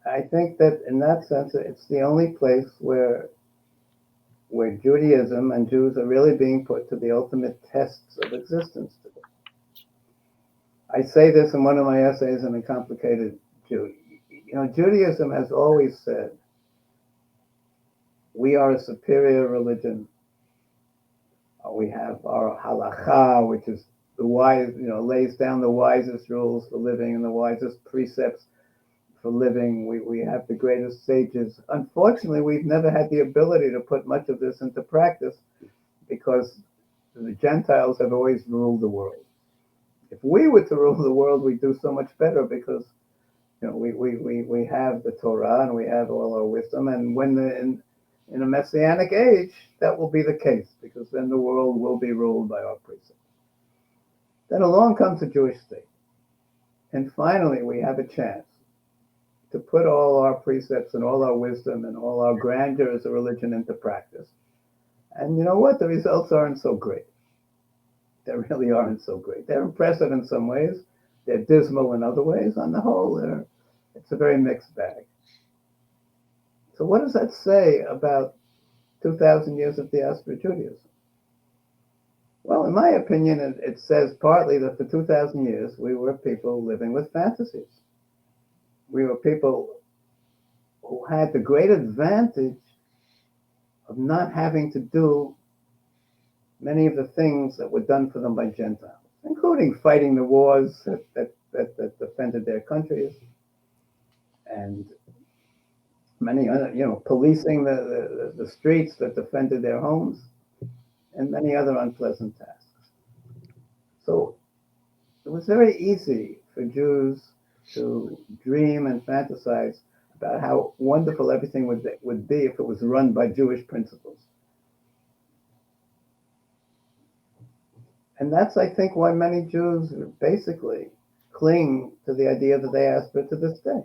I think that in that sense, it's the only place where Judaism and Jews are really being put to the ultimate tests of existence today. I say this in one of my essays in A Complicated Jew. Judaism has always said, we are a superior religion. We have our halakha, which is the wise, lays down the wisest rules for living and the wisest precepts for living. We have the greatest sages. Unfortunately, we've never had the ability to put much of this into practice because the Gentiles have always ruled the world. If we were to rule the world, we'd do so much better because we have the Torah and we have all our wisdom. And when in a messianic age, that will be the case because then the world will be ruled by our precepts. Then along comes the Jewish state. And finally, we have a chance to put all our precepts and all our wisdom and all our grandeur as a religion into practice. And you know what? The results aren't so great. They really aren't so great. They're impressive in some ways. They're dismal in other ways. On the whole, it's a very mixed bag. So what does that say about 2,000 years of diaspora Judaism? Well, in my opinion, it says partly that for 2,000 years, we were people living with fantasies. We were people who had the great advantage of not having to do many of the things that were done for them by Gentiles, including fighting the wars that defended their countries, and many other, policing the streets that defended their homes, and many other unpleasant tasks. So it was very easy for Jews to dream and fantasize about how wonderful everything would be if it was run by Jewish principles. And that's, I think, why many Jews basically cling to the idea of the diaspora to this day.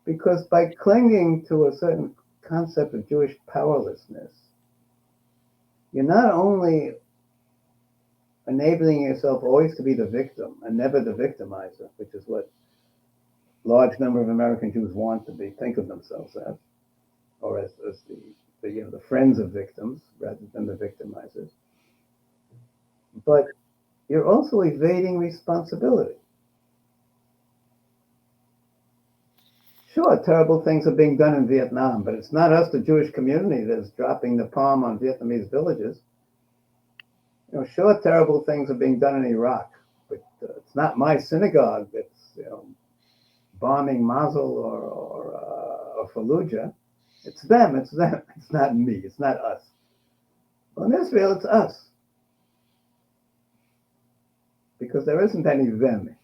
Because by clinging to a certain concept of Jewish powerlessness, you're not only enabling yourself always to be the victim and never the victimizer, which is what a large number of American Jews want to think of themselves as, or as the friends of victims rather than the victimizers. But you're also evading responsibility. Sure, terrible things are being done in Vietnam, but it's not us, the Jewish community, that's dropping the bomb on Vietnamese villages. Sure, terrible things are being done in Iraq, but it's not my synagogue that's bombing Mosul or Fallujah. It's them. It's not me. It's not us. Well, in Israel, it's us. Because there isn't any them.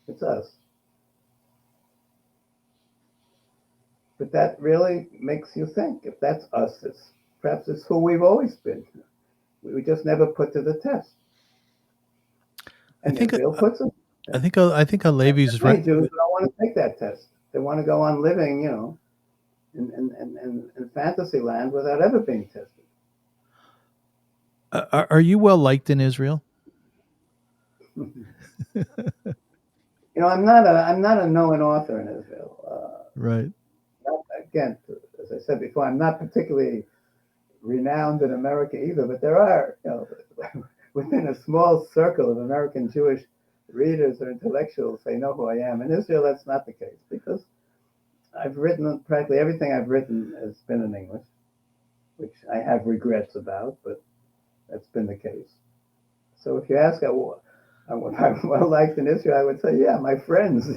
It's us. But that really makes you think. If that's us, perhaps it's who we've always been. We just never put to the test. And Israel puts it. I think a Levi's right. Jews don't want to take that test. They want to go on living, in fantasy land without ever being tested. Are you well liked in Israel? I'm not a known author in Israel. Right. Again, as I said before, I'm not particularly renowned in America either. But there are, within a small circle of American Jewish readers or intellectuals, they know who I am. In Israel, that's not the case because I've written practically everything I've written has been in English, which I have regrets about, but that's been the case. So if you ask what I'm well liked in Israel, I would say, yeah, my friends,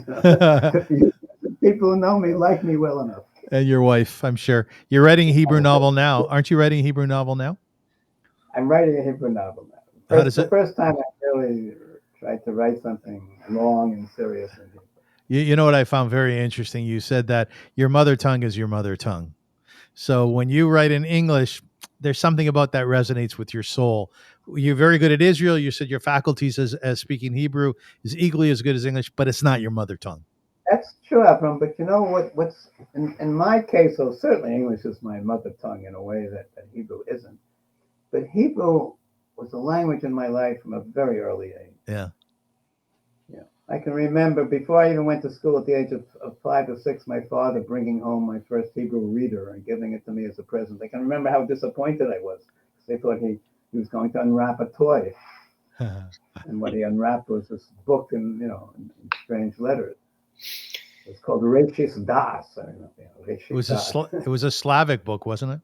people who know me like me well enough. And your wife, I'm sure. You're writing a Hebrew novel now. Aren't you writing a Hebrew novel now? I'm writing a Hebrew novel now. The first time I really tried to write something long and serious in Hebrew. You know what I found very interesting? You said that your mother tongue is your mother tongue. So when you write in English, there's something about that resonates with your soul. You're very good at Israel. You said your faculties as speaking Hebrew is equally as good as English, but it's not your mother tongue. That's true, Avrum. But you know what's in my case, so certainly English is my mother tongue in a way that Hebrew isn't. But Hebrew was a language in my life from a very early age. Yeah. Yeah. I can remember before I even went to school at the age of 5 or 6, my father bringing home my first Hebrew reader and giving it to me as a present. I can remember how disappointed I was. They thought he was going to unwrap a toy. And what he unwrapped was this book in strange letters. It's called Reshis Das. It was a Slavic book, wasn't it?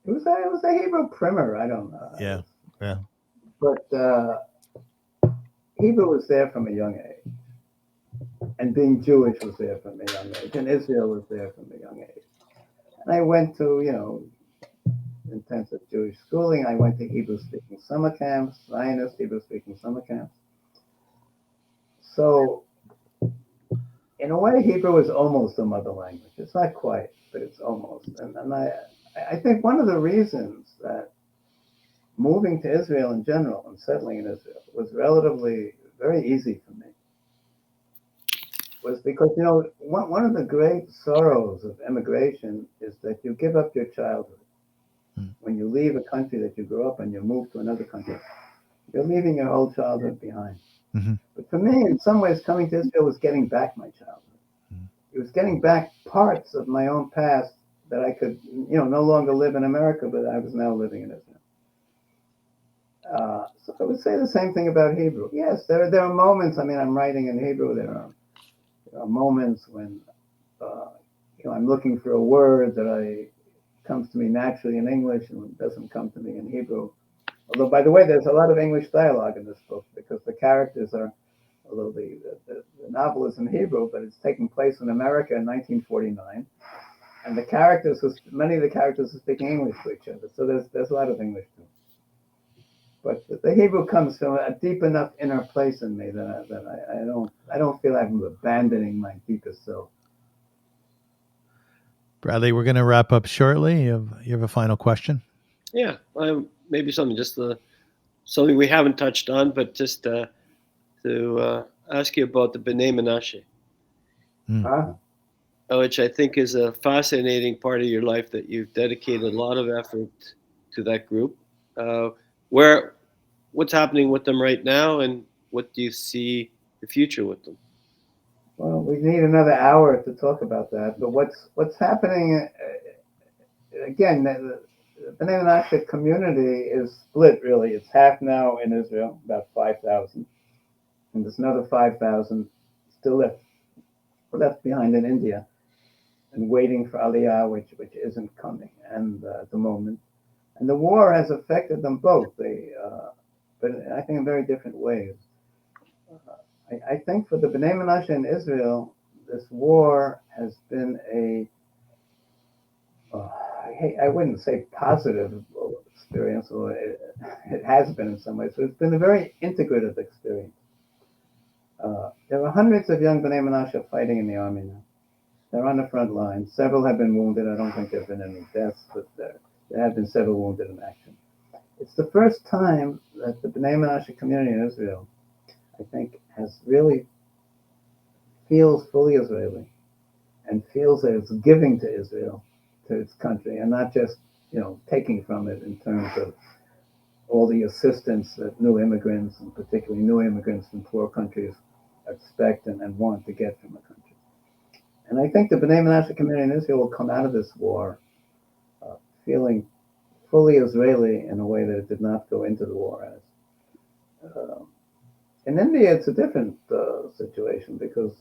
It was a Hebrew primer. I don't know. Yeah. But Hebrew was there from a young age, and being Jewish was there from a young age, and Israel was there from a young age. And I went to intensive Jewish schooling. I went to Hebrew-speaking summer camps, Zionist Hebrew-speaking summer camps. So, in a way, Hebrew is almost a mother language. It's not quite, but it's almost. And I think one of the reasons that moving to Israel in general and settling in Israel was relatively very easy for me was because, one of the great sorrows of immigration is that you give up your childhood. When you leave a country that you grew up in, you move to another country, you're leaving your whole childhood behind. Mm-hmm. But for me, in some ways, coming to Israel was getting back my childhood. Mm-hmm. It was getting back parts of my own past that I could, no longer live in America, but I was now living in Israel. So I would say the same thing about Hebrew. Yes, there are moments. I mean, I'm writing in Hebrew. There are moments when, I'm looking for a word that comes to me naturally in English and it doesn't come to me in Hebrew. Although, by the way, there's a lot of English dialogue in this book because the characters are, although the novel is in Hebrew, but it's taking place in America in 1949. And many of the characters are speaking English to each other. So there's a lot of English too. But the Hebrew comes from a deep enough inner place in me that I don't feel I'm abandoning my deepest self. Bradley, we're going to wrap up shortly. You have a final question? Yeah, maybe something something we haven't touched on, but just to ask you about the B'nai Menashe, which I think is a fascinating part of your life that you've dedicated a lot of effort to that group. What's happening with them right now, and what do you see the future with them? Well, we need another hour to talk about that. But what's happening again? The B'nai Menashe community is split. Really, it's half now in Israel, about 5,000, and there's another 5,000 still left left behind in India and waiting for Aliyah, which isn't coming, and at the moment. And the war has affected them both. But I think in very different ways. I think for the Bnei Menashe in Israel, this war has been I wouldn't say positive experience, or it has been in some ways, but it's been a very integrative experience. There are hundreds of young Bnei Menashe fighting in the army now. They're on the front line. Several have been wounded. I don't think there have been any deaths, but there have been several wounded in action. It's the first time that the Bnei Menashe community in Israel, I think, feels fully Israeli and feels that it's giving to Israel, to its country, and not just, taking from it in terms of all the assistance that new immigrants, and particularly new immigrants from poor countries, expect and want to get from a country. And I think the Bnei Menashe community in Israel will come out of this war feeling fully Israeli in a way that it did not go into the war as. In India, it's a different situation, because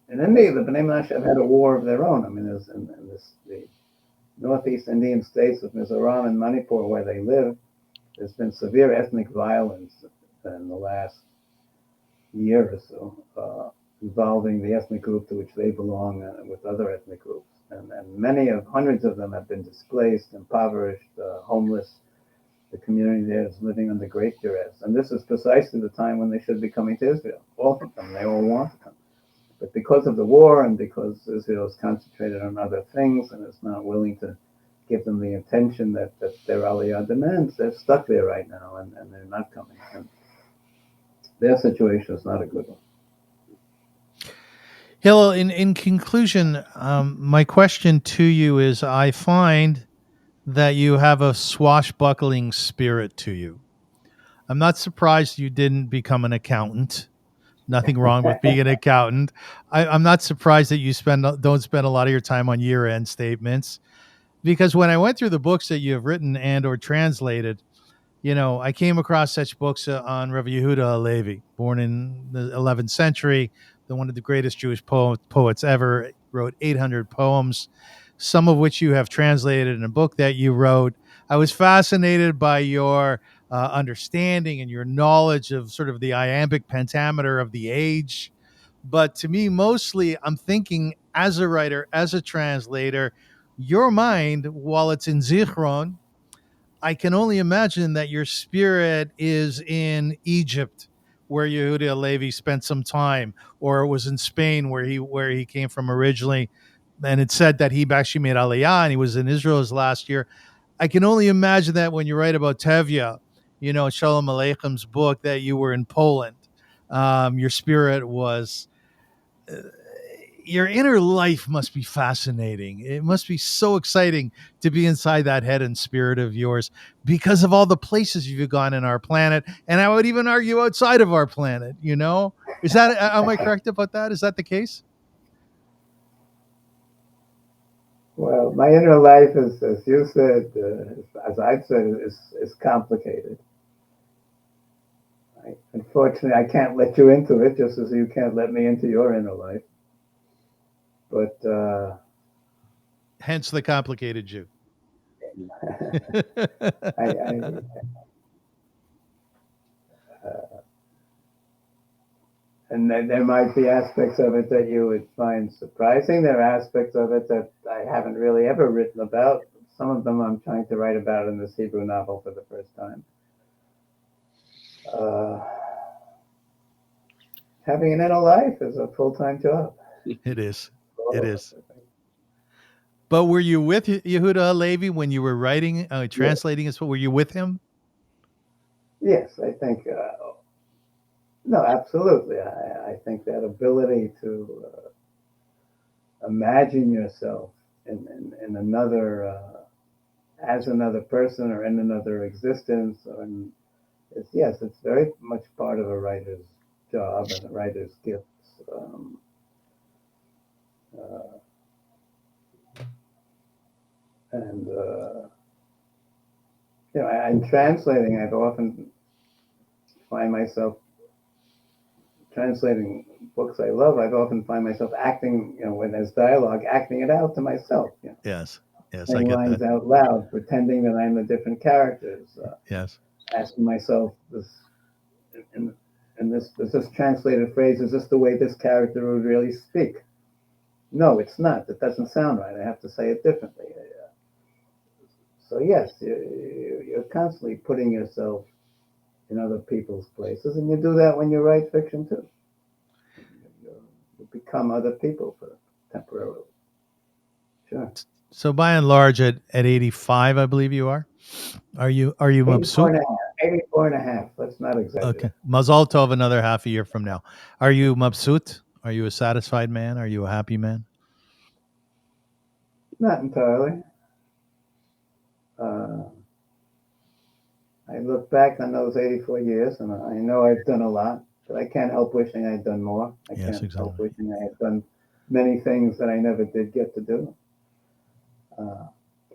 in India, the Bnei Menashe have had a war of their own. I mean, there's the northeast Indian states of Mizoram and Manipur, where they live, there's been severe ethnic violence in the last year or so, involving the ethnic group to which they belong with other ethnic groups. And hundreds of them have been displaced, impoverished, homeless. The community there is living under great duress. And this is precisely the time when they should be coming to Israel. All of them, they all want to come. But because of the war, and because Israel is concentrated on other things and is not willing to give them the attention that their Aliyah demands, they're stuck there right now, and they're not coming. And their situation is not a good one. Hillel, in conclusion, my question to you is, I find that you have a swashbuckling spirit to you. I'm not surprised you didn't become an accountant. Nothing wrong with being an accountant. I'm not surprised that you don't spend a lot of your time on year-end statements, because when I went through the books that you have written and or translated, I came across such books on Rabbi Yehuda Halevi, born in the 11th century, one of the greatest Jewish poets ever, wrote 800 poems, some of which you have translated in a book that you wrote. I was fascinated by your understanding and your knowledge of sort of the iambic pentameter of the age. But to me, mostly, I'm thinking as a writer, as a translator, your mind, while it's in Zichron, I can only imagine that your spirit is in Egypt, where Yehuda Halevi spent some time, or it was in Spain, where he came from originally. And it said that he actually made Aliyah, and he was in Israel his last year. I can only imagine that when you write about Tevye, Shalom Aleichem's book, that you were in Poland. Your spirit was. Your inner life must be fascinating. It must be so exciting to be inside that head and spirit of yours, because of all the places you've gone in our planet. And I would even argue outside of our planet, Is that, am I correct about that? Is that the case? Well, my inner life is, as you said, as I've said, is complicated. Unfortunately, I can't let you into it, just as you can't let me into your inner life. But hence the complicated Jew. And there might be aspects of it that you would find surprising. There are aspects of it that I haven't really ever written about. Some of them I'm trying to write about in this Hebrew novel for the first time. Having an inner life is a full-time job. It is. It is. But were you with Yehuda Halevi when you were writing, translating as well? Were you with him? Yes, I think. No, absolutely. I think that ability to imagine yourself in another, as another person, or in another existence, it's very much part of a writer's job and a writer's gifts. In translating, I've often find myself translating books I love, I've often find myself acting, when there's dialogue, acting it out to myself. Yes. Yes, I Saying get lines that. out loud, pretending that I'm the different characters. Yes. Asking myself is this translated phrase, is this the way this character would really speak? No, it's not. That doesn't sound right. I have to say it differently. So yes, you're constantly putting yourself in other people's places, and you do that when you write fiction too. You become other people temporarily. Sure. So by and large, at 85, I believe you are. Are you 84 mabsut? and a half. 84 and a half. Let's not exaggerate. Okay. Mazal tov, another half a year from now. Are you mabsut? Are you a satisfied man? Are you a happy man? Not entirely. I look back on those 84 years, and I know I've done a lot, but I can't help wishing I'd done more. I Yes, can't exactly. help wishing I had done many things that I never did get to do.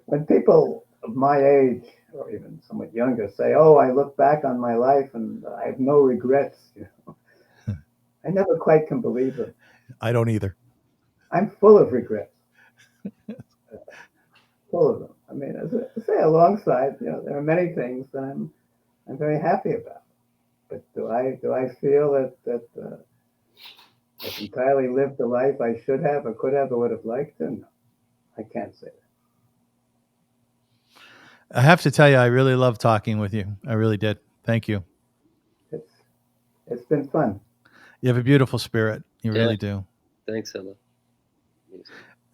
When people of my age, or even somewhat younger, say, "Oh, I look back on my life and I have no regrets," I never quite can believe it. I don't either. I'm full of regrets, full of them. I mean, as I say, alongside, there are many things that I'm very happy about. But do I feel that I've entirely lived the life I should have, or could have, or would have liked to? No, I can't say that. I have to tell you, I really love talking with you. I really did. Thank you. It's been fun. You have a beautiful spirit. You Yeah. really do. Thanks, Hillel.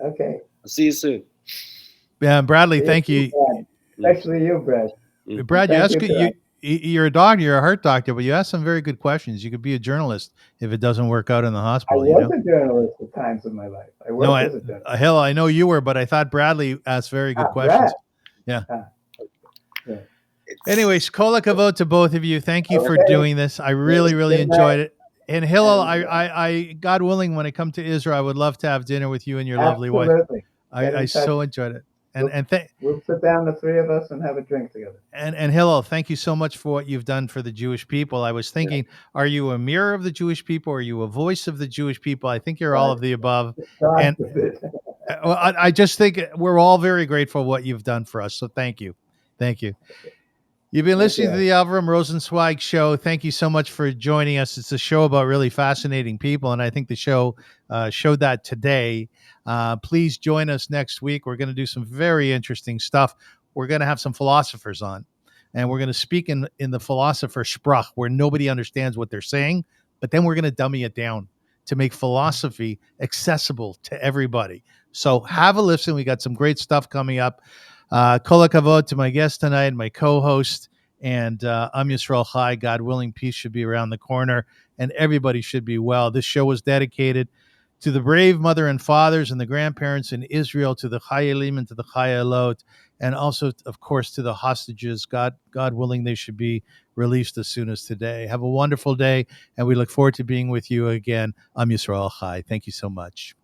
Okay. I'll see you soon. Yeah, Bradley, thank you. Brad. Especially you, Brad. Brad, you Thank ask you, you're a doctor, you're a heart doctor, but you ask some very good questions. You could be a journalist if it doesn't work out in the I hospital. was a journalist at times in my life. I worked as a journalist. Hell, I know you were, but I thought Bradley asked very good questions. Brad. Yeah. Yeah. Anyways, kol hakavod to both of you. Thank you for Okay. doing this. I really, really Good enjoyed night. it. And Hillel, And, I, God willing, when I come to Israel, I would love to have dinner with you and your lovely wife. Absolutely. I so enjoyed it. We'll sit down, the three of us, and have a drink together. And Hillel, thank you so much for what you've done for the Jewish people. I was thinking, are you a mirror of the Jewish people? Are you a voice of the Jewish people? I think you're all of the above. And I just think we're all very grateful for what you've done for us. So thank you. Thank you. You've been listening to the Avrum Rosensweig Show. Thank you so much for joining us. It's a show about really fascinating people, and I think the show showed that today. Please join us next week. We're going to do some very interesting stuff. We're going to have some philosophers on, and we're going to speak in the philosopher sprach, where nobody understands what they're saying, but then we're going to dummy it down to make philosophy accessible to everybody. So have a listen. We got some great stuff coming up. Kol hakavod to my guest tonight, my co-host, and Am Yisrael Chai. God willing, peace should be around the corner, and everybody should be well. This show was dedicated to the brave mother and fathers and the grandparents in Israel, to the Chayalim and to the Chayalot, and also, of course, to the hostages. God willing, they should be released as soon as today. Have a wonderful day, and we look forward to being with you again. Am Yisrael Chai. Thank you so much.